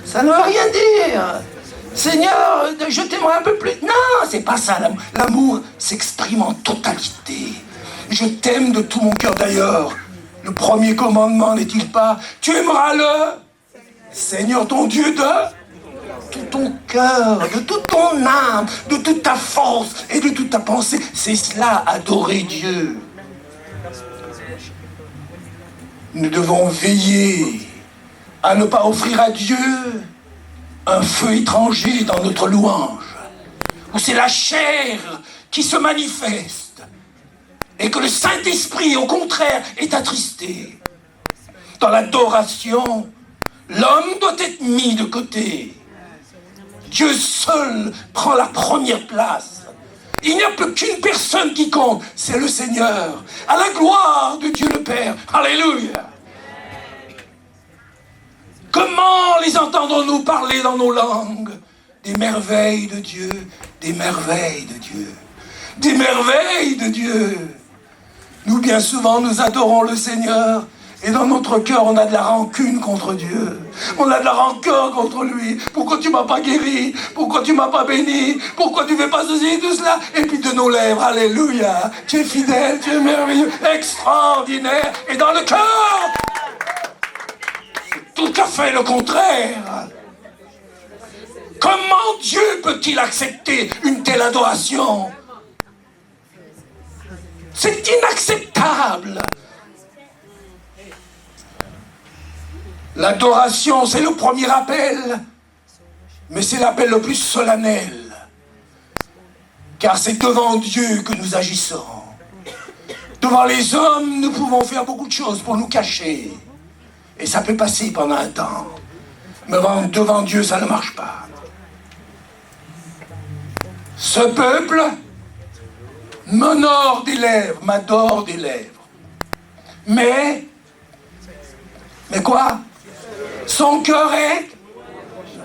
Ça ne veut rien dire. Seigneur, je t'aimerai un peu plus. Non, c'est pas ça l'amour. L'amour s'exprime en totalité. Je t'aime de tout mon cœur d'ailleurs. Le premier commandement n'est-il pas « tu aimeras le Seigneur ton Dieu de tout ton cœur, de toute ton âme, de toute ta force et de toute ta pensée ». C'est cela, adorer Dieu. Nous devons veiller à ne pas offrir à Dieu un feu étranger dans notre louange, où c'est la chair qui se manifeste et que le Saint-Esprit, au contraire, est attristé. Dans l'adoration, l'homme doit être mis de côté. Dieu seul prend la première place. Il n'y a plus qu'une personne qui compte, c'est le Seigneur, à la gloire de Dieu le Père. Alléluia. Comment les entendons-nous parler dans nos langues? Des merveilles de Dieu, des merveilles de Dieu, des merveilles de Dieu. Nous, bien souvent, nous adorons le Seigneur, et dans notre cœur, on a de la rancune contre Dieu. On a de la rancœur contre lui. Pourquoi tu m'as pas guéri? Pourquoi tu m'as pas béni? Pourquoi tu fais pas ceci et tout cela? Et puis de nos lèvres, alléluia, tu es fidèle, tu es merveilleux, extraordinaire. Et dans le cœur, c'est tout à fait le contraire. Comment Dieu peut-il accepter une telle adoration? C'est inacceptable. L'adoration, c'est le premier appel Mais c'est l'appel le plus solennel. Car c'est devant Dieu que nous agissons. Devant les hommes, nous pouvons faire beaucoup de choses pour nous cacher. Et ça peut passer pendant un temps. Mais devant Dieu, ça ne marche pas. Ce peuple m'honore des lèvres, m'adore des lèvres. Mais quoi? Son cœur est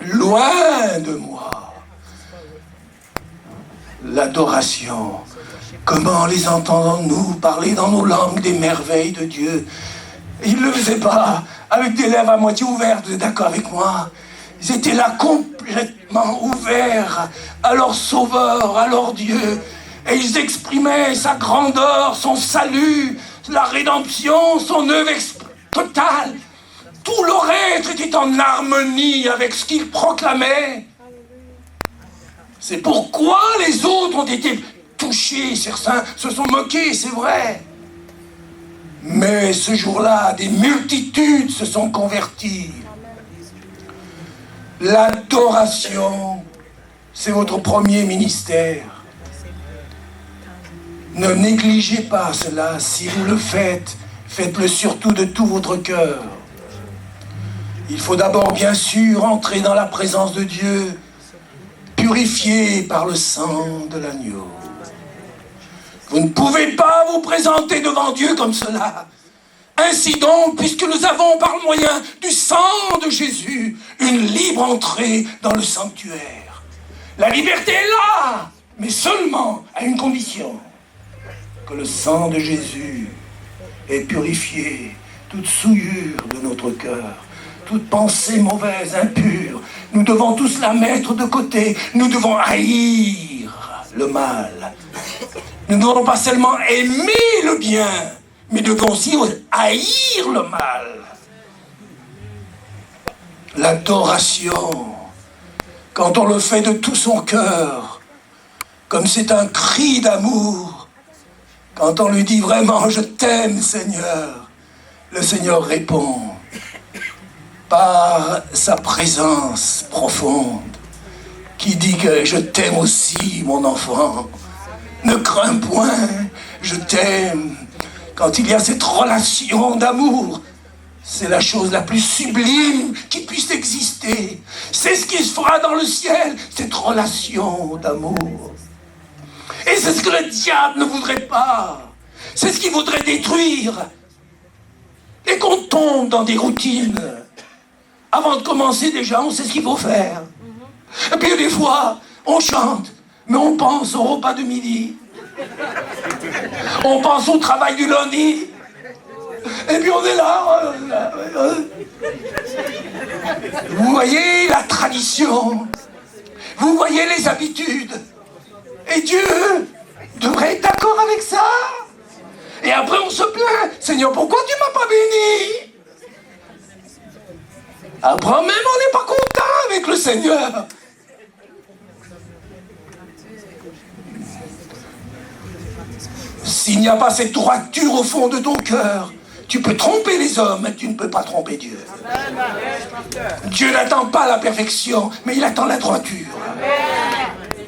loin de moi. L'adoration. Comment les entendons-nous parler dans nos langues des merveilles de Dieu? Ils ne le faisaient pas avec des lèvres à moitié ouvertes, vous êtes d'accord avec moi? Ils étaient là complètement ouverts à leur Sauveur, à leur Dieu. Et ils exprimaient sa grandeur, son salut, la rédemption, son œuvre totale. Tout leur être était en harmonie avec ce qu'ils proclamaient. C'est pourquoi les autres ont été touchés, certains se sont moqués, c'est vrai. Mais ce jour-là, des multitudes se sont converties. L'adoration, c'est votre premier ministère. Ne négligez pas cela. Si vous le faites, faites-le surtout de tout votre cœur. Il faut d'abord, bien sûr, entrer dans la présence de Dieu, purifié par le sang de l'agneau. Vous ne pouvez pas vous présenter devant Dieu comme cela. Ainsi donc, puisque nous avons par le moyen du sang de Jésus une libre entrée dans le sanctuaire. La liberté est là, mais seulement à une condition. Que le sang de Jésus ait purifié toute souillure de notre cœur, toute pensée mauvaise, impure. Nous devons tous la mettre de côté. Nous devons haïr le mal. Nous ne devons pas seulement aimer le bien, mais nous devons aussi haïr le mal. L'adoration, quand on le fait de tout son cœur, comme c'est un cri d'amour, quand on lui dit vraiment « Je t'aime, Seigneur », le Seigneur répond par sa présence profonde, qui dit que « Je t'aime aussi, mon enfant ». Ne crains point, je t'aime. Quand il y a cette relation d'amour, c'est la chose la plus sublime qui puisse exister. C'est ce qui se fera dans le ciel, cette relation d'amour. Et c'est ce que le diable ne voudrait pas. C'est ce qu'il voudrait détruire. Et qu'on tombe dans des routines. Avant de commencer déjà, on sait ce qu'il faut faire. Et puis des fois, on chante. Mais on pense au repas de midi. On pense au travail du lundi. Et puis on est là. Vous voyez la tradition. Vous voyez les habitudes. Et Dieu devrait être d'accord avec ça. Et après on se plaint. Seigneur, pourquoi tu m'as pas béni? Après même on n'est pas content avec le Seigneur. S'il n'y a pas cette droiture au fond de ton cœur, tu peux tromper les hommes, mais tu ne peux pas tromper Dieu. Dieu n'attend pas la perfection, mais il attend la droiture.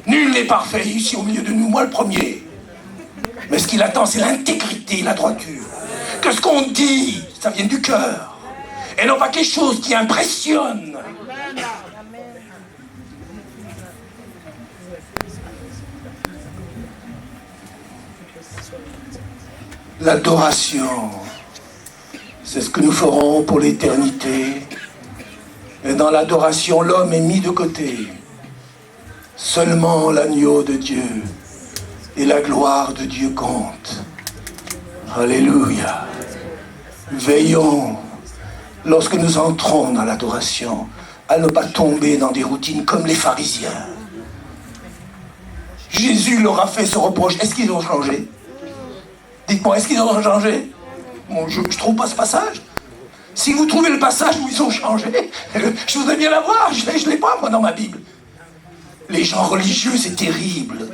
Nul n'est parfait ici au milieu de nous, moi le premier. Mais ce qu'il attend, c'est l'intégrité, la droiture. Que ce qu'on dit, ça vienne du cœur. Et non pas quelque chose qui impressionne. L'adoration, c'est ce que nous ferons pour l'éternité. Et dans l'adoration, l'homme est mis de côté. Seulement l'agneau de Dieu et la gloire de Dieu comptent. Alléluia. Veillons, lorsque nous entrons dans l'adoration, à ne pas tomber dans des routines comme les pharisiens. Jésus leur a fait ce reproche. Est-ce qu'ils ont changé? Dites-moi, est-ce qu'ils ont changé? Bon, je ne trouve pas ce passage. Si vous trouvez le passage où ils ont changé, je voudrais bien l'avoir. Je ne l'ai pas, moi, dans ma Bible. Les gens religieux, c'est terrible.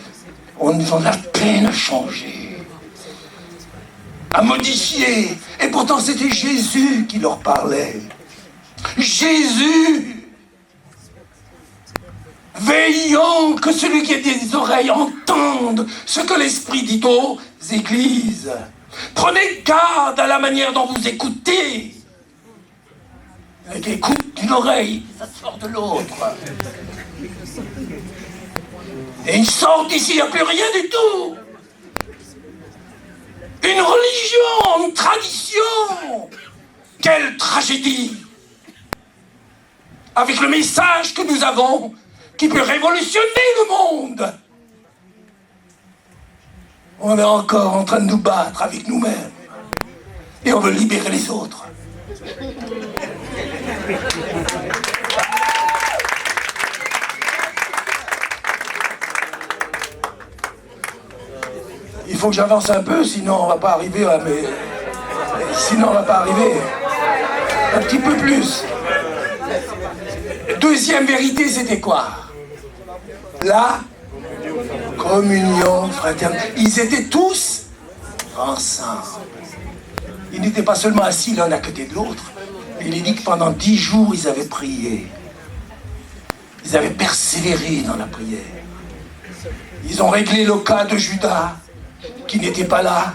On a de la peine à changer, à modifier. Et pourtant, c'était Jésus qui leur parlait. Jésus! Veillons que celui qui a des oreilles entende ce que l'Esprit dit aux églises. Prenez garde à la manière dont vous écoutez. Avec l'écoute d'une oreille, ça sort de l'autre. Et il sort d'ici, il n'y a plus rien du tout. Une religion, une tradition. Quelle tragédie. Avec le message que nous avons, qui peut révolutionner le monde. On est encore en train de nous battre avec nous-mêmes. Et on veut libérer les autres. Il faut que j'avance un peu, sinon on va pas arriver à mes... Sinon on va pas arriver. Un petit peu plus. Deuxième vérité, c'était quoi? La communion fraternelle. Ils étaient tous ensemble. Ils n'étaient pas seulement assis l'un à côté de l'autre, mais il est dit que pendant 10 jours, ils avaient prié. Ils avaient persévéré dans la prière. Ils ont réglé le cas de Judas, qui n'était pas là.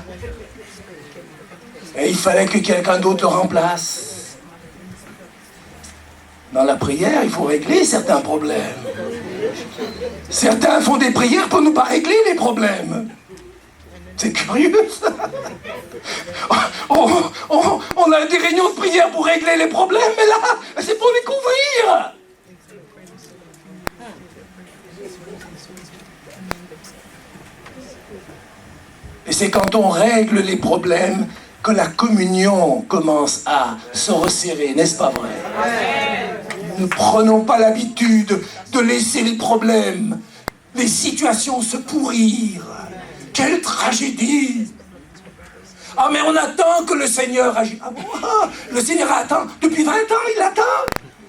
Et il fallait que quelqu'un d'autre le remplace. Dans la prière, il faut régler certains problèmes. Certains font des prières pour ne pas régler les problèmes. C'est curieux, ça. On a des réunions de prière pour régler les problèmes, mais là, c'est pour les couvrir. Et c'est quand on règle les problèmes que la communion commence à se resserrer, n'est-ce pas vrai? Ne prenons pas l'habitude de laisser les problèmes, les situations se pourrir. Quelle tragédie! Ah, mais on attend que le Seigneur agisse. Ah bon? Ah, le Seigneur attend. Depuis 20 ans, il attend.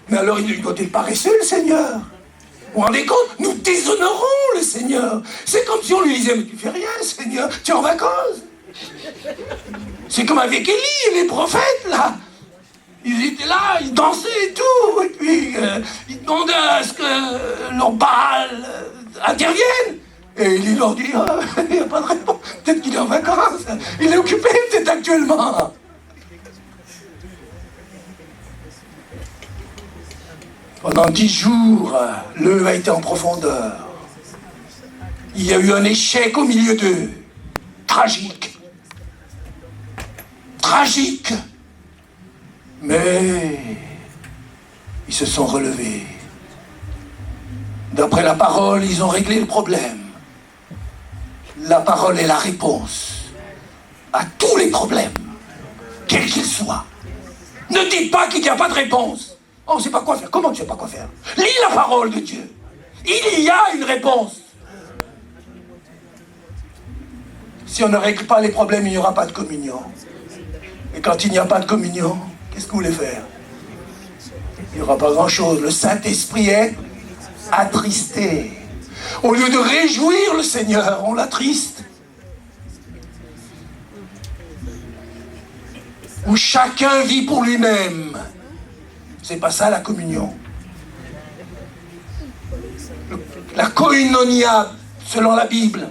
Mais alors, il doit être paresseux, le Seigneur. Vous vous rendez compte? Nous déshonorons le Seigneur. C'est comme si on lui disait, mais tu fais rien, Seigneur, tu es en vacances. C'est comme avec Élie et les prophètes, là. Ils étaient là, ils dansaient et tout, et puis ils demandaient à ce que leur Baal intervienne. Et il leur dit, il n'y a pas de réponse, peut-être qu'il est en vacances, il est occupé peut-être actuellement. Pendant 10 jours, l'œuf a été en profondeur. Il y a eu un échec au milieu d'eux. Tragique. Tragique. Mais ils se sont relevés. D'après la parole, ils ont réglé le problème. La parole est la réponse à tous les problèmes, quels qu'ils soient. Ne dites pas qu'il n'y a pas de réponse. Oh, on ne sait pas quoi faire. Comment tu ne sais pas quoi faire? Lis la parole de Dieu. Il y a une réponse. Si on ne règle pas les problèmes, il n'y aura pas de communion. Et quand il n'y a pas de communion, qu'est-ce que vous voulez faire? Il n'y aura pas grand-chose. Le Saint-Esprit est attristé. Au lieu de réjouir le Seigneur, on l'attriste. Où chacun vit pour lui-même. C'est pas ça la communion. La koinonia, selon la Bible,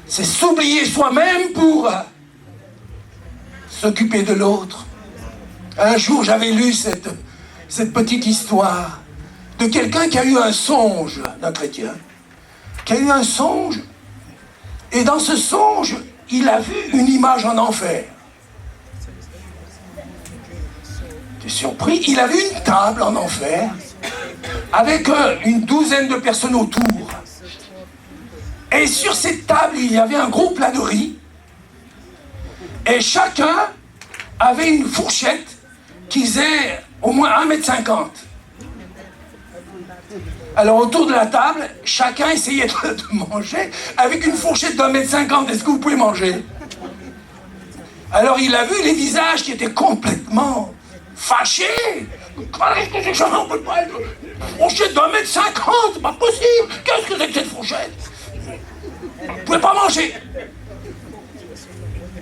c'est s'oublier soi-même pour s'occuper de l'autre. Un jour, j'avais lu cette petite histoire de quelqu'un qui a eu un songe, d'un chrétien, qui a eu un songe, et dans ce songe, il a vu une image en enfer. J'étais surpris, il a vu une table en enfer, avec une douzaine de personnes autour. Et sur cette table, il y avait un gros plat de riz, et chacun avait une fourchette qui faisait au moins 1,50 m. Alors autour de la table, chacun essayait de manger avec une fourchette d'1,50 m. Est-ce que vous pouvez manger? Alors il a vu les visages qui étaient complètement fâchés. Qu'est-ce que c'est ça? On peut pas être une fourchette d'1,50 m, c'est pas possible. Qu'est-ce que c'est que cette fourchette? Vous ne pouvez pas manger.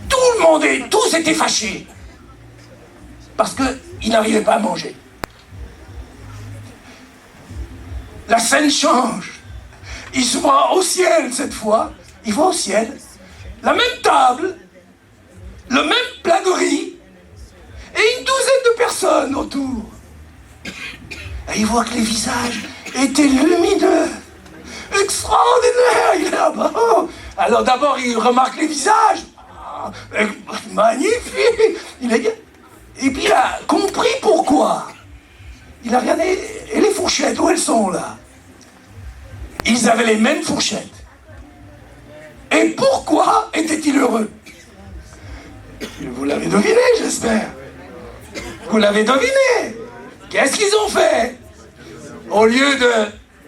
Tout le monde, tous étaient fâchés. Parce qu'ils n'arrivaient pas à manger. La scène change. Il se voit au ciel cette fois. Il voit au ciel la même table, le même plat de riz et une douzaine de personnes autour. Et il voit que les visages étaient lumineux, extraordinaires. Il est là-bas. Alors d'abord il remarque les visages. Ah, magnifique. Et puis il a compris pourquoi. Il a regardé. Et les fourchettes, où elles sont là? Ils avaient les mêmes fourchettes. Et pourquoi étaient-ils heureux? Vous l'avez deviné, j'espère. Vous l'avez deviné. Qu'est-ce qu'ils ont fait? Au lieu de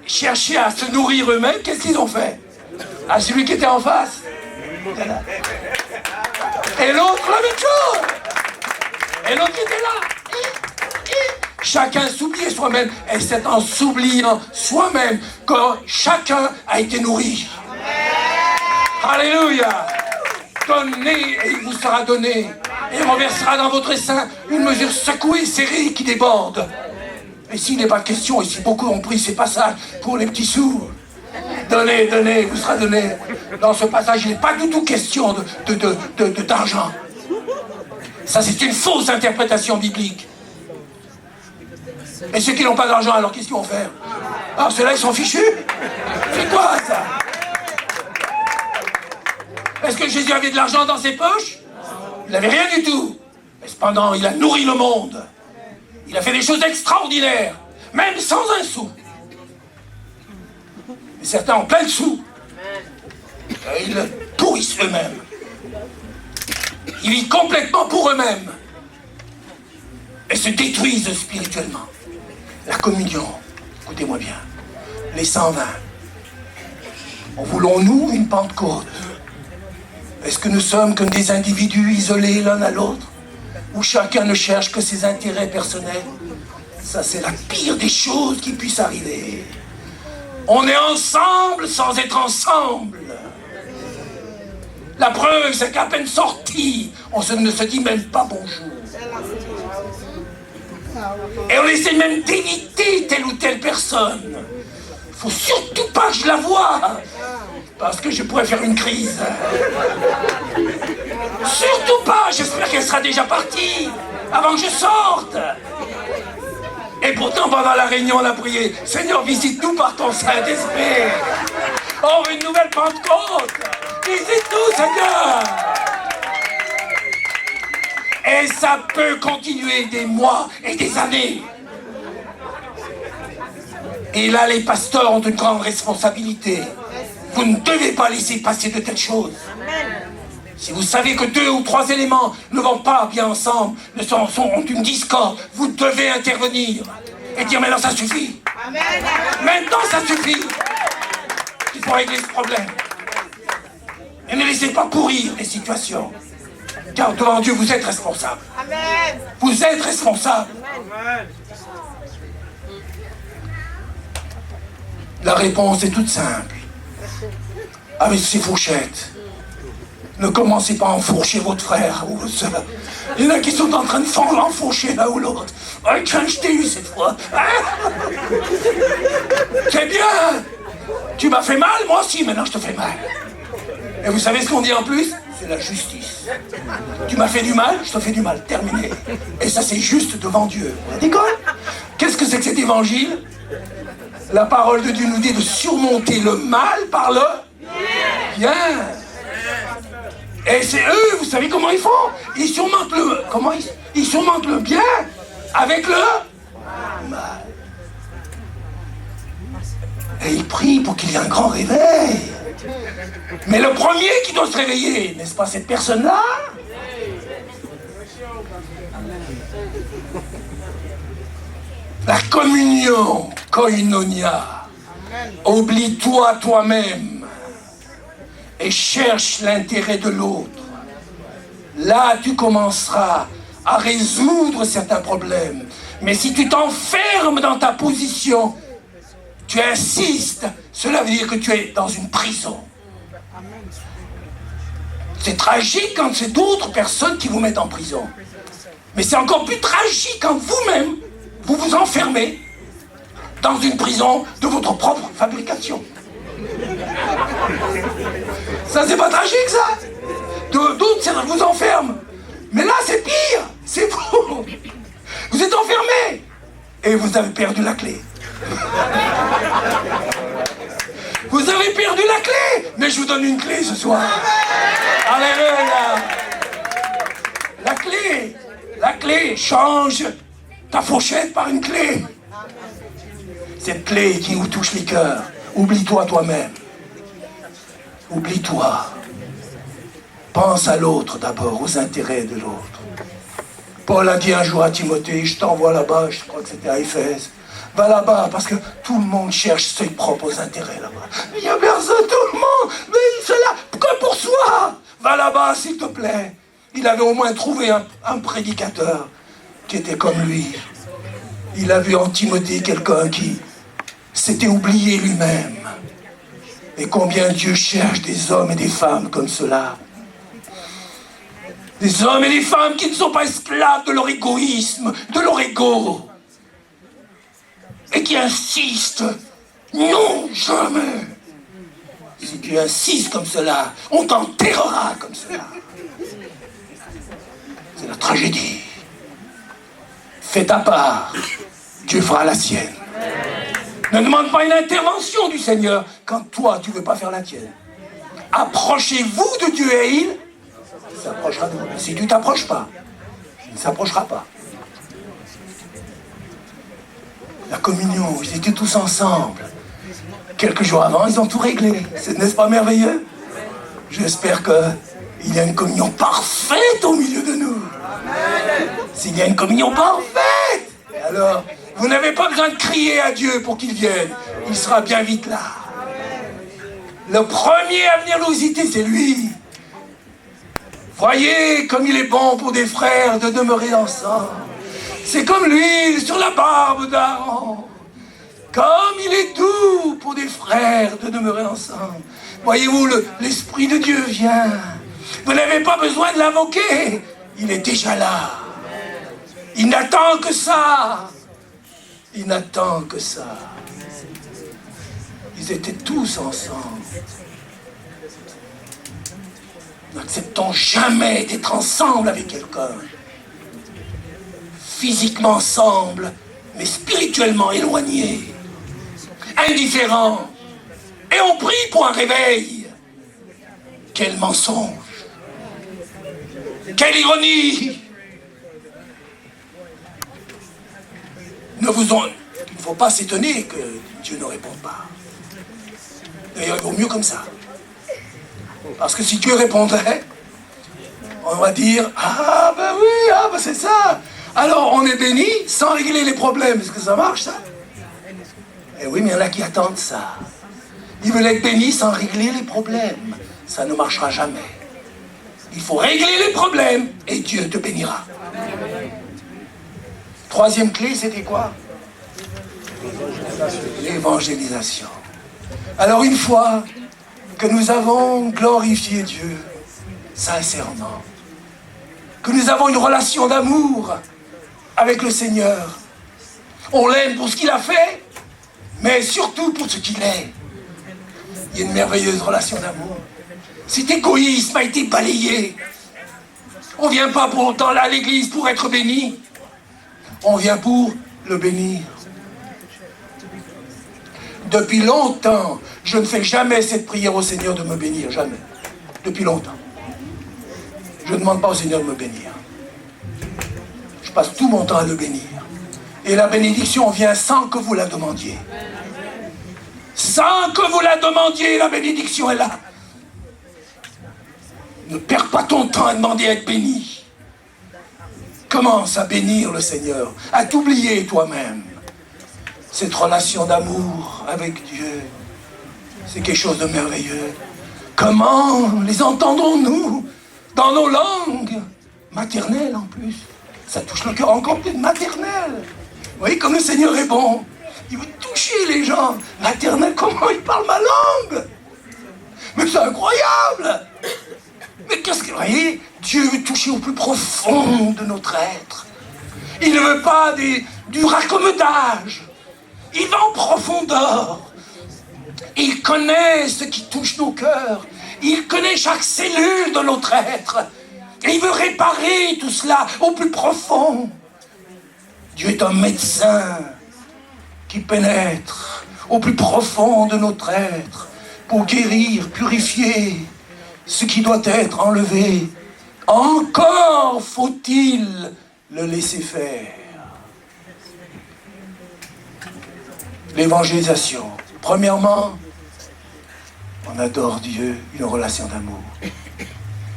chercher à se nourrir eux-mêmes, qu'est-ce qu'ils ont fait? À celui qui était en face. Et l'autre, la même chose. Et l'autre qui était là. Chacun s'oubliait soi-même. Et c'est en s'oubliant soi-même que chacun a été nourri. Alléluia. Donnez et il vous sera donné. Et on versera dans votre sein une mesure secouée, serrée, qui déborde. Et s'il n'est pas question, et si beaucoup ont pris ces passages pour les petits sous, donnez, donnez, vous sera donné. Dans ce passage, il n'est pas du tout question d'argent. Ça, c'est une fausse interprétation biblique. Et ceux qui n'ont pas d'argent, alors qu'est-ce qu'ils vont faire? Ah, ceux-là, ils sont fichus? C'est quoi, ça? Est-ce que Jésus avait de l'argent dans ses poches? Il n'avait rien du tout. Mais cependant, il a nourri le monde. Il a fait des choses extraordinaires, même sans un sou. Et certains ont plein de sous. Et ils le pourrissent eux-mêmes. Ils vivent complètement pour eux-mêmes. Et se détruisent spirituellement. La communion, écoutez-moi bien, les 120. Voulons-nous une Pentecôte? Est-ce que nous sommes comme des individus isolés l'un à l'autre, où chacun ne cherche que ses intérêts personnels? Ça, c'est la pire des choses qui puissent arriver. On est ensemble sans être ensemble. La preuve, c'est qu'à peine sorti, on ne se dit même pas bonjour. Et on essaie même d'éviter telle ou telle personne. Il faut surtout pas que je la voie, parce que je pourrais faire une crise. Surtout pas, j'espère qu'elle sera déjà partie, avant que je sorte. Et pourtant, pendant la réunion, on a prié, Seigneur, visite-nous par ton Saint-Esprit. Oh, une nouvelle Pentecôte. Visite-nous, Seigneur. Et ça peut continuer des mois et des années. Et là, les pasteurs ont une grande responsabilité. Vous ne devez pas laisser passer de telles choses. Si vous savez que 2 ou 3 éléments ne vont pas bien ensemble, ont une discorde, vous devez intervenir et dire maintenant ça suffit. Maintenant ça suffit. Il faut régler ce problème. Et ne laissez pas pourrir les situations. Car devant Dieu, vous êtes responsable. Vous êtes responsable. La réponse est toute simple. Avec ces fourchettes, ne commencez pas à enfourcher votre frère ou votre soeur. Il y en a qui sont en train de l'enfourcher l'un ou l'autre. Oh, quand je t'ai eu cette fois. C'est bien. Tu m'as fait mal, moi aussi, maintenant je te fais mal. Et vous savez ce qu'on dit en plus? C'est la justice. Tu m'as fait du mal, je te fais du mal. Terminé. Et ça, c'est juste devant Dieu. D'accord? Qu'est-ce que c'est que cet évangile? La parole de Dieu nous dit de surmonter le mal par le bien. Et c'est eux, vous savez comment ils font? Ils surmontent le... Comment ils surmontent le bien avec le mal. Et ils prient pour qu'il y ait un grand réveil. Mais le premier qui doit se réveiller, n'est-ce pas cette personne-là? La communion, koinonia. Oublie-toi toi-même et cherche l'intérêt de l'autre. Là, tu commenceras à résoudre certains problèmes. Mais si tu t'enfermes dans ta position, tu insistes, cela veut dire que tu es dans une prison. C'est tragique quand c'est d'autres personnes qui vous mettent en prison. Mais c'est encore plus tragique quand vous-même, vous vous enfermez dans une prison de votre propre fabrication. Ça, c'est pas tragique, ça. D'autres, ça vous enferme. Mais là, c'est pire. C'est vous. Vous êtes enfermé. Et vous avez perdu la clé. Vous avez perdu la clé. Mais je vous donne une clé ce soir. Alléluia. La clé change ta fourchette par une clé. Cette clé qui vous touche les cœurs. Oublie-toi toi-même. Oublie-toi. Pense à l'autre d'abord, aux intérêts de l'autre. Paul a dit un jour à Timothée, je t'envoie là-bas, je crois que c'était à Éphèse. Va là-bas, parce que tout le monde cherche ses propres intérêts là-bas. Il n'y a personne, tout le monde, mais c'est là que pour soi. Va là-bas, s'il te plaît. Il avait au moins trouvé un prédicateur qui était comme lui. Il a vu en Timothée quelqu'un qui s'était oublié lui-même. Et combien Dieu cherche des hommes et des femmes comme cela. Des hommes et des femmes qui ne sont pas esclaves de leur égoïsme, de leur ego. Et qui insistent. Non, jamais. Si tu insistes comme cela, on t'enterrera comme cela. C'est la tragédie. Fais ta part, Dieu fera la sienne. Ne demande pas une intervention du Seigneur quand toi, tu ne veux pas faire la tienne. Approchez-vous de Dieu et il s'approchera de vous. Si tu ne t'approches pas, il ne s'approchera pas. La communion, ils étaient tous ensemble. Quelques jours avant, ils ont tout réglé. N'est-ce pas merveilleux? J'espère qu'il y a une communion parfaite au milieu de nous. S'il y a une communion parfaite, alors vous n'avez pas besoin de crier à Dieu pour qu'il vienne. Il sera bien vite là. Le premier à venir nous visiter, c'est lui. Voyez comme il est bon pour des frères de demeurer ensemble. C'est comme l'huile sur la barbe d'Aaron. Comme il est doux pour des frères de demeurer ensemble. Voyez-vous, l'Esprit de Dieu vient. Vous n'avez pas besoin de l'invoquer. Il est déjà là. Il n'attend que ça. Il n'attend que ça. Ils étaient tous ensemble. N'acceptons jamais d'être ensemble avec quelqu'un. Physiquement ensemble, mais spirituellement éloignés. Indifférents. Et on prie pour un réveil. Quel mensonge. Quelle ironie. Il ne faut pas s'étonner que Dieu ne réponde pas. D'ailleurs, il vaut mieux comme ça. Parce que si Dieu répondrait, on va dire, ah ben oui, ah ben c'est ça. Alors on est béni sans régler les problèmes. Est-ce que ça marche ça? Eh oui, mais il y en a qui attendent ça. Ils veulent être bénis sans régler les problèmes. Ça ne marchera jamais. Il faut régler les problèmes et Dieu te bénira. Troisième clé, c'était quoi? L'évangélisation. Alors une fois que nous avons glorifié Dieu sincèrement, que nous avons une relation d'amour avec le Seigneur, on l'aime pour ce qu'il a fait, mais surtout pour ce qu'il est. Il y a une merveilleuse relation d'amour. Cet égoïsme a été balayé. On ne vient pas pour autant là à l'église pour être béni. On vient pour le bénir. Depuis longtemps, je ne fais jamais cette prière au Seigneur de me bénir, jamais. Depuis longtemps. Je ne demande pas au Seigneur de me bénir. Je passe tout mon temps à le bénir. Et la bénédiction vient sans que vous la demandiez. Sans que vous la demandiez, la bénédiction est là. Ne perds pas ton temps à demander à être béni. Commence à bénir le Seigneur, à t'oublier toi-même. Cette relation d'amour avec Dieu, c'est quelque chose de merveilleux. Comment les entendrons-nous dans nos langues maternelles en plus? Ça touche le cœur encore plus maternel. Vous voyez comme le Seigneur est bon. Il veut toucher les gens. Maternel, comment il parle ma langue? Mais c'est incroyable. Mais qu'est-ce que vous voyez? Dieu veut toucher au plus profond de notre être. Il ne veut pas du raccommodage. Il va en profondeur. Il connaît ce qui touche nos cœurs. Il connaît chaque cellule de notre être. Et il veut réparer tout cela au plus profond. Dieu est un médecin qui pénètre au plus profond de notre être pour guérir, purifier ce qui doit être enlevé. Encore faut-il le laisser faire. L'évangélisation. Premièrement, on adore Dieu, une relation d'amour.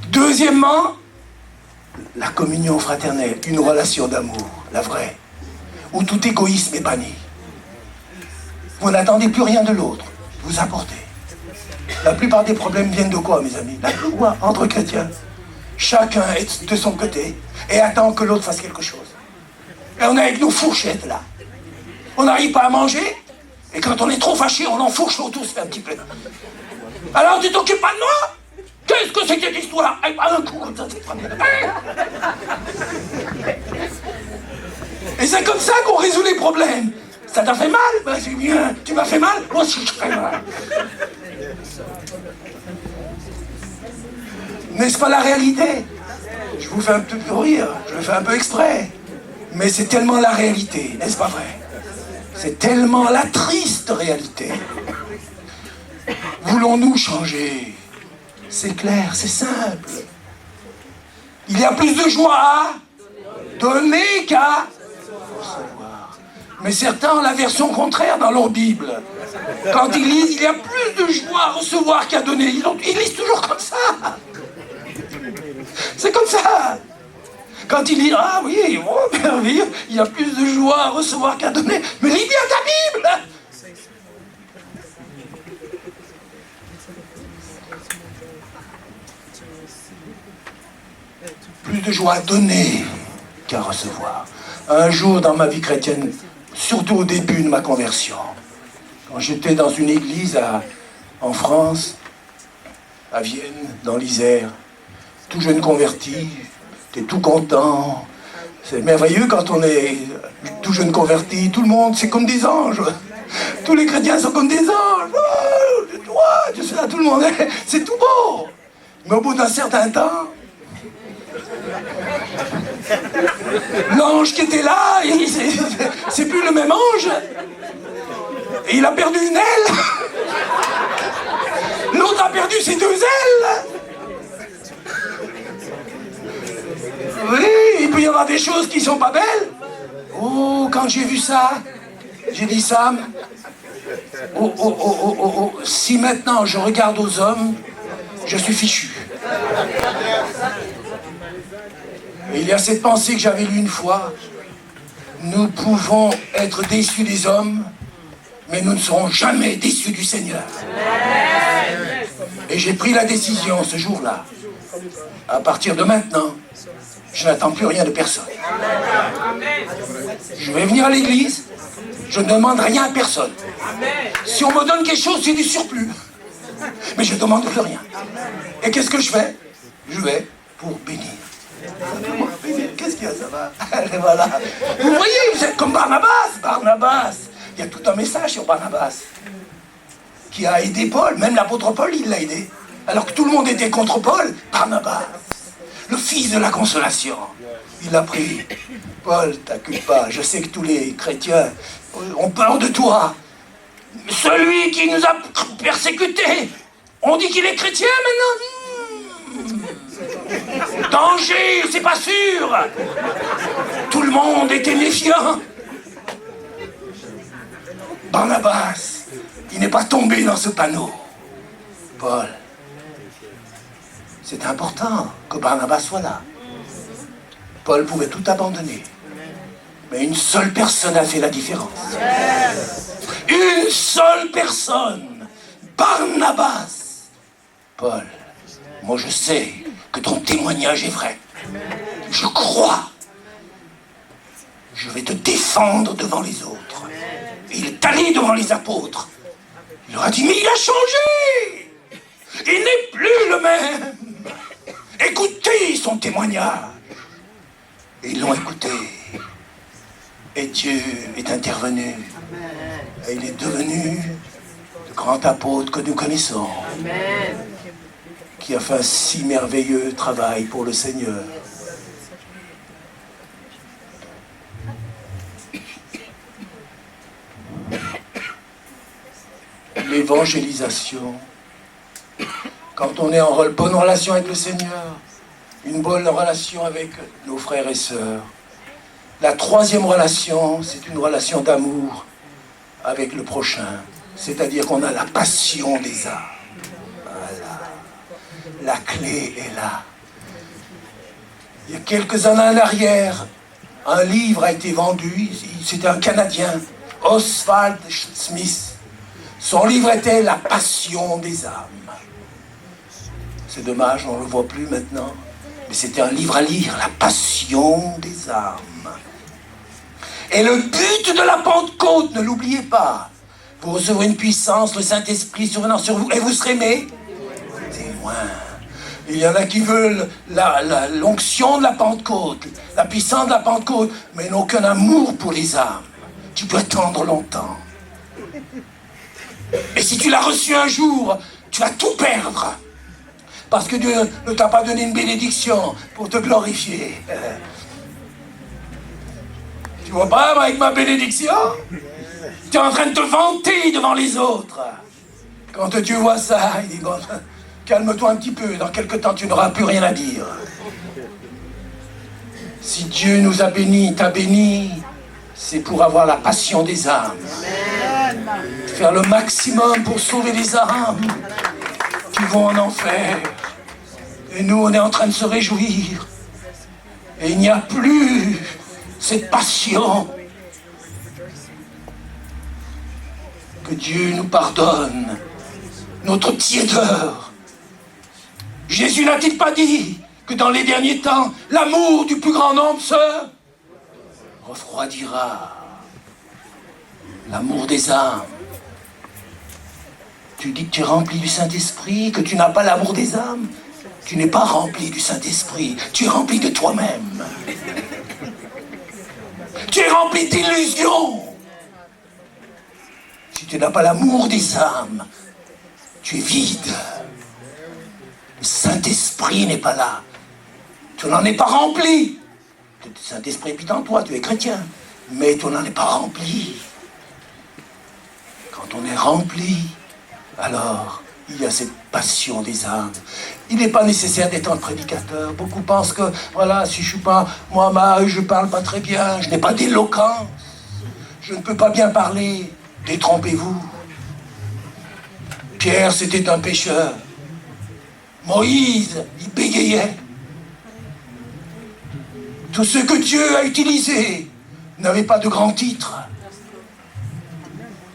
Deuxièmement, la communion fraternelle, une relation d'amour, la vraie, où tout égoïsme est banni. Vous n'attendez plus rien de l'autre, vous apportez. La plupart des problèmes viennent de quoi, mes amis? La loi entre chrétiens. Chacun est de son côté et attend que l'autre fasse quelque chose. Et on est avec nos fourchettes là. On n'arrive pas à manger, et quand on est trop fâché, on enfourche tous un petit peu. Alors tu t'occupes pas de moi? Qu'est-ce que c'est que cette histoire? Eh ben, un coup comme ça, c'est pas bien. Et c'est comme ça qu'on résout les problèmes. Ça t'a fait mal? Ben c'est bien. Tu m'as fait mal? Moi aussi je fais mal. N'est-ce pas la réalité? Je vous fais un peu rire, je le fais un peu exprès. Mais c'est tellement la réalité, n'est-ce pas vrai? C'est tellement la triste réalité. Voulons-nous changer? C'est clair, c'est simple. Il y a plus de joie à donner qu'à recevoir. Mais certains ont la version contraire dans leur Bible. Quand ils lisent, il y a plus de joie à recevoir qu'à donner. Ils lisent toujours comme ça. C'est comme ça. Quand il dit, ah oui, oh, merveilleux, il y a plus de joie à recevoir qu'à donner. Mais lis bien ta Bible. Plus de joie à donner qu'à recevoir. Un jour dans ma vie chrétienne, surtout au début de ma conversion, quand j'étais dans une église en France, à Vienne, dans l'Isère, tout jeune converti, t'es tout content. C'est merveilleux quand on est tout jeune converti. Tout le monde, c'est comme des anges. Tous les chrétiens sont comme des anges. Oh, je suis là, tout le monde est. C'est tout beau. Mais au bout d'un certain temps, l'ange qui était là, c'est plus le même ange. Et il a perdu une aile. L'autre a perdu ses deux ailes. Oui, il peut y avoir des choses qui sont pas belles. Oh, quand j'ai vu ça, j'ai dit, Sam, si maintenant je regarde aux hommes, je suis fichu. Et il y a cette pensée que j'avais lue une fois. Nous pouvons être déçus des hommes, mais nous ne serons jamais déçus du Seigneur. Et j'ai pris la décision ce jour-là. À partir de maintenant, je n'attends plus rien de personne. Je vais venir à l'église, je ne demande rien à personne. Si on me donne quelque chose, c'est du surplus. Mais je ne demande plus rien. Et qu'est-ce que je fais? Je vais pour bénir. Qu'est-ce qu'il y a, ça va? Et voilà. Vous voyez, vous êtes comme Barnabas. Barnabas, il y a tout un message sur Barnabas qui a aidé Paul. Même l'apôtre Paul, il l'a aidé. Alors que tout le monde était contre Paul, Barnabas, le fils de la consolation, il a pris. Paul, t'inquiète pas, je sais que tous les chrétiens ont peur de toi. Celui qui nous a persécutés, on dit qu'il est chrétien maintenant. Danger, c'est pas sûr. Tout le monde était méfiant. Barnabas, il n'est pas tombé dans ce panneau. Paul, c'est important que Barnabas soit là. Paul pouvait tout abandonner. Mais une seule personne a fait la différence. Une seule personne. Barnabas. Paul, moi je sais que ton témoignage est vrai. Je crois. Je vais te défendre devant les autres. Et il est allé devant les apôtres. Il leur a dit, mais il a changé. Il n'est plus le même. Écoutez son témoignage. Et ils l'ont écouté. Et Dieu est intervenu. Et il est devenu le grand apôtre que nous connaissons. Amen. Qui a fait un si merveilleux travail pour le Seigneur. L'évangélisation. Quand on est en bonne relation avec le Seigneur, une bonne relation avec nos frères et sœurs. La troisième relation, c'est une relation d'amour avec le prochain. C'est-à-dire qu'on a la passion des âmes. Voilà. La clé est là. Il y a quelques années en arrière, un livre a été vendu. C'était un Canadien, Oswald Smith. Son livre était La passion des âmes. C'est dommage, on ne le voit plus maintenant. Mais c'était un livre à lire, La passion des âmes. Et le but de la Pentecôte, ne l'oubliez pas, vous recevrez une puissance, le Saint-Esprit survenant sur vous, et vous serez mes témoins. Il y en a qui veulent l'onction de la Pentecôte, la puissance de la Pentecôte, mais n'ont aucun amour pour les âmes. Tu peux attendre longtemps. Et si tu l'as reçu un jour, tu vas tout perdre. Parce que Dieu ne t'a pas donné une bénédiction pour te glorifier. Tu vois pas, avec ma bénédiction, tu es en train de te vanter devant les autres. Quand Dieu voit ça, il dit, bon, calme-toi un petit peu, dans quelque temps tu n'auras plus rien à dire. Si Dieu nous a bénis, t'a béni, c'est pour avoir la passion des âmes. Faire le maximum pour sauver les âmes qui vont en enfer. Et nous, on est en train de se réjouir. Et il n'y a plus cette passion. Que Dieu nous pardonne notre tiédeur. Jésus n'a-t-il pas dit que dans les derniers temps, l'amour du plus grand nombre se refroidira? L'amour des âmes. Tu dis que tu es rempli du Saint-Esprit, que tu n'as pas l'amour des âmes. Tu n'es pas rempli du Saint-Esprit, tu es rempli de toi-même. Tu es rempli d'illusions. Si tu n'as pas l'amour des âmes, tu es vide. Le Saint-Esprit n'est pas là. Tu n'en es pas rempli. Le Saint-Esprit habite en toi, tu es chrétien. Mais tu n'en es pas rempli. Quand on est rempli, alors il y a cette passion des âmes. Il n'est pas nécessaire d'être un prédicateur. Beaucoup pensent que, voilà, si je suis pas, moi, je parle pas très bien, je n'ai pas d'éloquence, je ne peux pas bien parler. Détrompez-vous. Pierre, c'était un pécheur. Moïse, il bégayait. Tous ceux que Dieu a utilisés n'avaient pas de grands titres.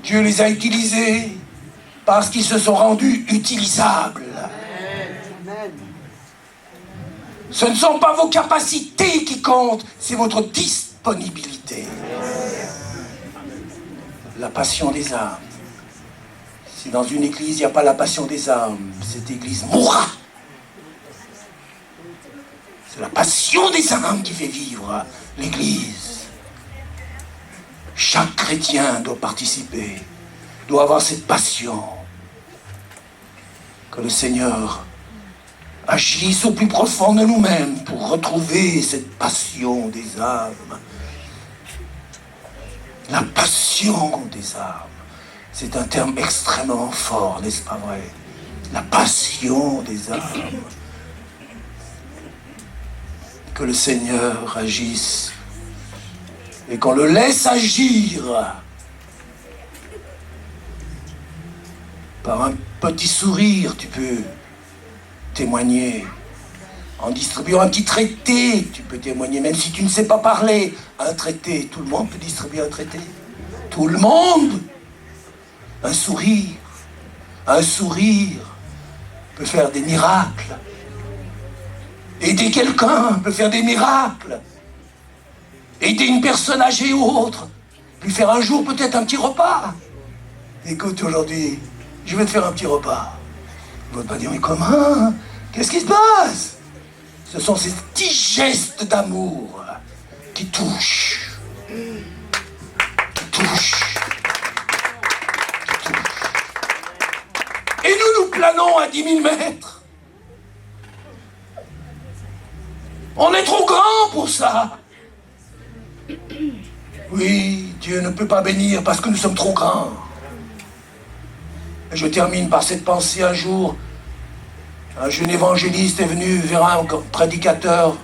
Dieu les a utilisés parce qu'ils se sont rendus utilisables. Ce ne sont pas vos capacités qui comptent, c'est votre disponibilité. La passion des âmes. Si dans une église, il n'y a pas la passion des âmes, cette église mourra. C'est la passion des âmes qui fait vivre l'église. Chaque chrétien doit participer, doit avoir cette passion. Que le Seigneur agisse au plus profond de nous-mêmes pour retrouver cette passion des âmes. La passion des âmes. C'est un terme extrêmement fort, n'est-ce pas vrai? La passion des âmes. Que le Seigneur agisse et qu'on le laisse agir par un petit sourire. Tu peux témoigner en distribuant un petit traité. Tu peux témoigner même si tu ne sais pas parler. Un traité, tout le monde peut distribuer un traité. Tout le monde. Un sourire peut faire des miracles. Aider quelqu'un peut faire des miracles. Aider une personne âgée ou autre, lui faire un jour peut-être un petit repas. Écoute, aujourd'hui, je vais te faire un petit repas. Il ne va pas dire, mais comment? Qu'est-ce qui se passe? Ce sont ces petits gestes d'amour qui touchent. planons à 10 000 mètres. On est trop grand pour ça. Oui, Dieu ne peut pas bénir parce que nous sommes trop grands. Et je termine par cette pensée. Un jour, un jeune évangéliste est venu vers un prédicateur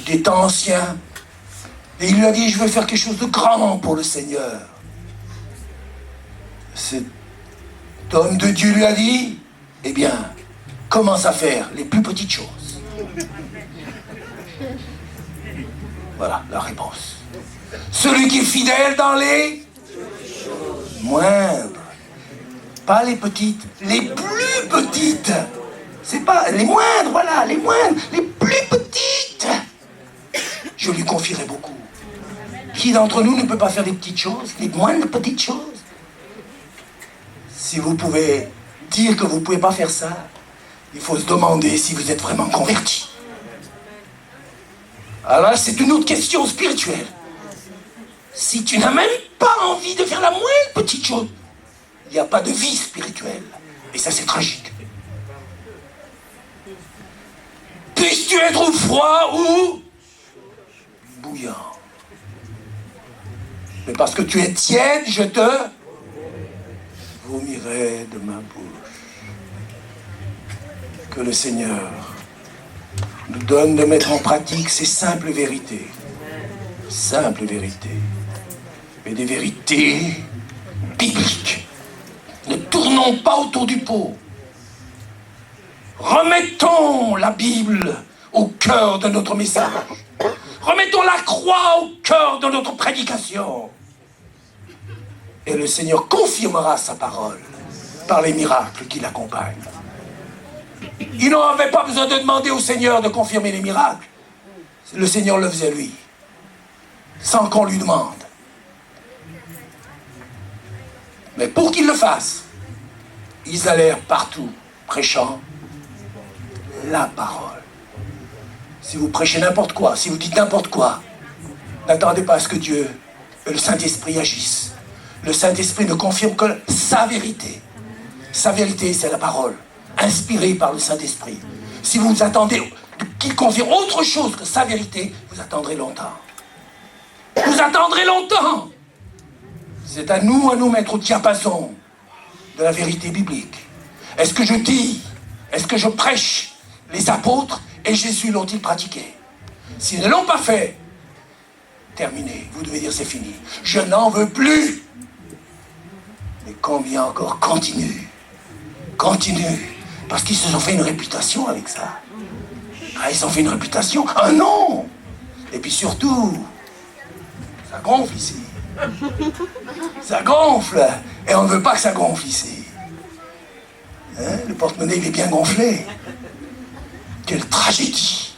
des temps anciens et il lui a dit: je veux faire quelque chose de grand pour le Seigneur. Cet homme de Dieu lui a dit: eh bien, commence à faire les plus petites choses. Voilà la réponse. Celui qui est fidèle dans les moindres, pas les petites, les plus petites. C'est pas les moindres, voilà, les moindres, les plus petites. Je lui confierai beaucoup. Qui d'entre nous ne peut pas faire des petites choses, les moindres petites choses? Si vous pouvez dire que vous ne pouvez pas faire ça, il faut se demander si vous êtes vraiment converti. Alors c'est une autre question spirituelle. Si tu n'as même pas envie de faire la moindre petite chose, il n'y a pas de vie spirituelle. Et ça, c'est tragique. Puisses-tu être froid ou bouillant. Mais parce que tu es tiède, je te vomirai de ma bouche. Que le Seigneur nous donne de mettre en pratique ces simples vérités. Simples vérités. Mais des vérités bibliques. Ne tournons pas autour du pot. Remettons la Bible au cœur de notre message. Remettons la croix au cœur de notre prédication. Et le Seigneur confirmera sa parole par les miracles qui l'accompagnent. Il n'avait pas besoin de demander au Seigneur de confirmer les miracles. Le Seigneur le faisait lui, sans qu'on lui demande. Mais pour qu'il le fasse, ils allèrent partout, prêchant la parole. Si vous prêchez n'importe quoi, si vous dites n'importe quoi, n'attendez pas à ce que Dieu et le Saint-Esprit agissent. Le Saint-Esprit ne confirme que sa vérité. Sa vérité, c'est la parole, inspirée par le Saint-Esprit. Si vous attendez qu'il confirme autre chose que sa vérité, vous attendrez longtemps. Vous attendrez longtemps. C'est à nous mettre au diapason de la vérité biblique. Est-ce que je dis, est-ce que je prêche les apôtres et Jésus l'ont-ils pratiqué? S'ils ne l'ont pas fait, terminé, vous devez dire c'est fini. Je n'en veux plus. Mais combien encore continue, parce qu'ils se sont fait une réputation avec ça. Ah, ils se sont fait une réputation? Ah non. Et puis surtout, ça gonfle ici. Ça gonfle. Et on ne veut pas que ça gonfle ici. Hein? Le porte-monnaie, il est bien gonflé. Quelle tragédie.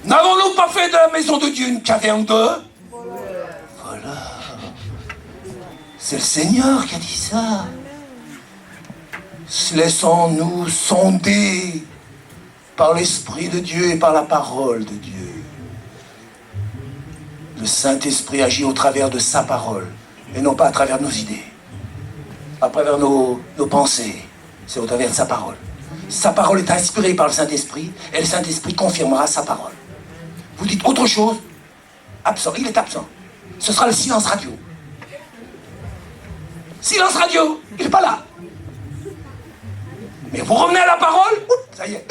N'avons-nous pas fait de la maison de Dieu une caverne de... Voilà. C'est le Seigneur qui a dit ça. Laissons-nous sonder par l'Esprit de Dieu et par la parole de Dieu. Le Saint-Esprit agit au travers de sa parole, et non pas à travers nos idées, à travers nos pensées. C'est au travers de sa parole. Sa parole est inspirée par le Saint-Esprit, et le Saint-Esprit confirmera sa parole. Vous dites autre chose, absent, il est absent. Ce sera le silence radio. Silence radio, il n'est pas là. Mais vous revenez à la parole, ça y est.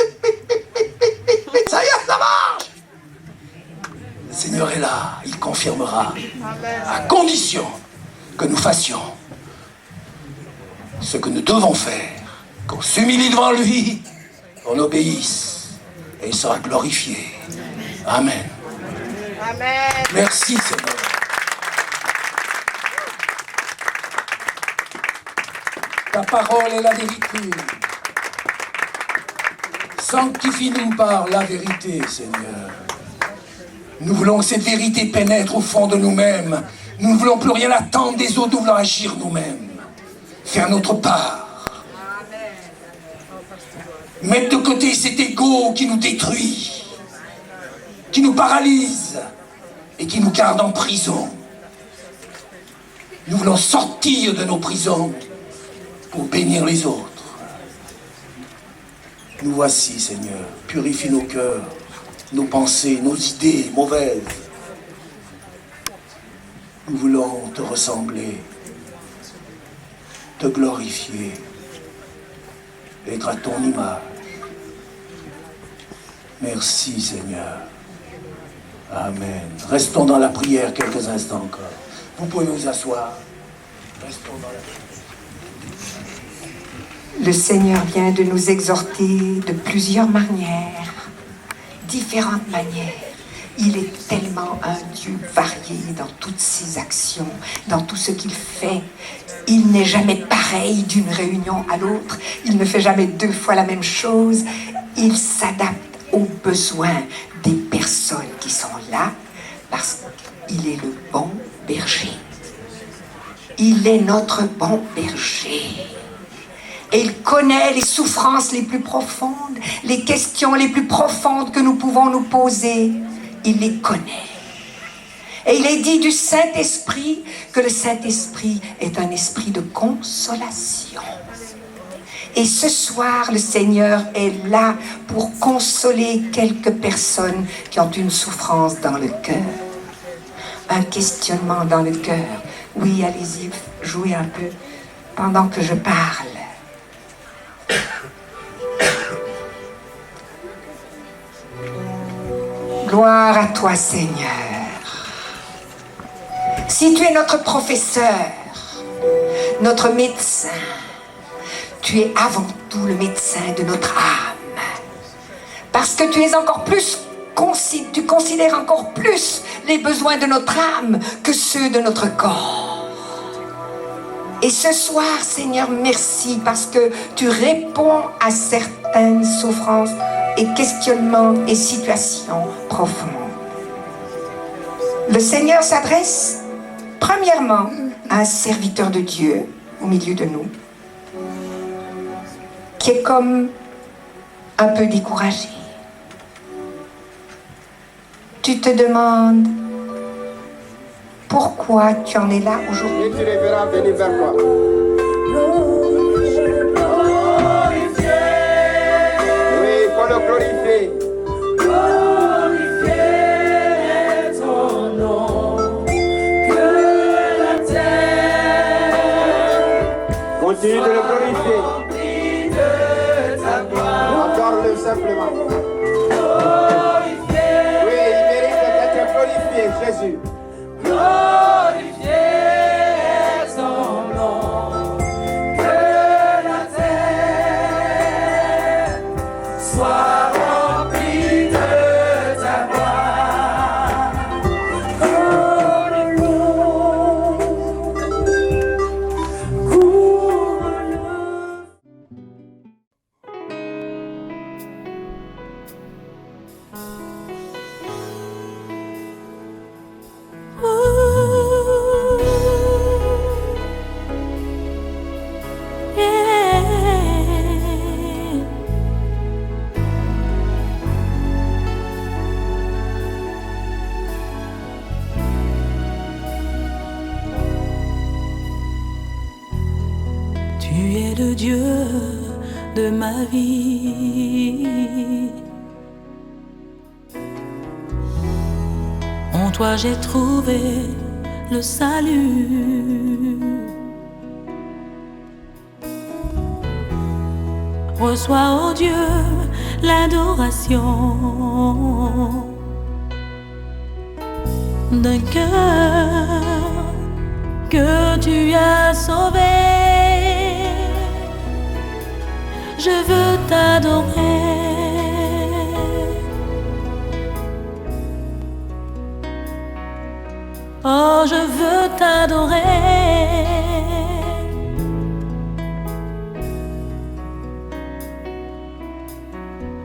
Ça y est, ça marche. Le Seigneur est là, il confirmera. À condition que nous fassions ce que nous devons faire, qu'on s'humilie devant lui, qu'on obéisse, et il sera glorifié. Amen. Amen. Merci Seigneur. Ta parole est la vérité. Sanctifie-nous par la vérité, Seigneur. Nous voulons que cette vérité pénètre au fond de nous-mêmes. Nous ne voulons plus rien attendre des autres, nous voulons agir nous-mêmes. Faire notre part. Mettre de côté cet ego qui nous détruit, qui nous paralyse et qui nous garde en prison. Nous voulons sortir de nos prisons pour bénir les autres. Nous voici, Seigneur, purifie nos cœurs, nos pensées, nos idées mauvaises. Nous voulons te ressembler, te glorifier, être à ton image. Merci, Seigneur. Amen. Restons dans la prière quelques instants encore. Vous pouvez vous asseoir. Restons dans la prière. Le Seigneur vient de nous exhorter de plusieurs manières, différentes manières. Il est tellement un Dieu varié dans toutes ses actions, dans tout ce qu'il fait. Il n'est jamais pareil d'une réunion à l'autre. Il ne fait jamais deux fois la même chose. Il s'adapte aux besoins des personnes qui sont là parce qu'il est le bon berger. Il est notre bon berger. Et il connaît les souffrances les plus profondes, les questions les plus profondes que nous pouvons nous poser. Il les connaît. Et il est dit du Saint-Esprit que le Saint-Esprit est un esprit de consolation. Et ce soir, le Seigneur est là pour consoler quelques personnes qui ont une souffrance dans le cœur, un questionnement dans le cœur. Oui, allez-y, jouez un peu pendant que je parle. Gloire à toi, Seigneur. Si tu es notre professeur, notre médecin, tu es avant tout le médecin de notre âme. Parce que tu es encore plus, tu considères encore plus les besoins de notre âme que ceux de notre corps. Et ce soir, Seigneur, merci parce que tu réponds à certaines souffrances et questionnements et situations profondes. Le Seigneur s'adresse premièrement à un serviteur de Dieu au milieu de nous, qui est comme un peu découragé. Tu te demandes pourquoi tu en es là aujourd'hui. Et tu les verras venir vers toi. Oui, il faut le glorifier. Glorifier ton nom, que la terre Continue de le glorifier. remplie de ta gloire. Adore-le simplement. Glorifier, Oui, il mérite d'être glorifié, Jésus. glorifier ton nom, que la terre soit remplie de ta gloire. Tu es le Dieu de ma vie. En toi j'ai trouvé le salut. Reçois, ô Dieu, l'adoration d'un cœur que tu as sauvé. Je veux t'adorer. Oh, je veux t'adorer.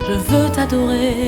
Je veux t'adorer.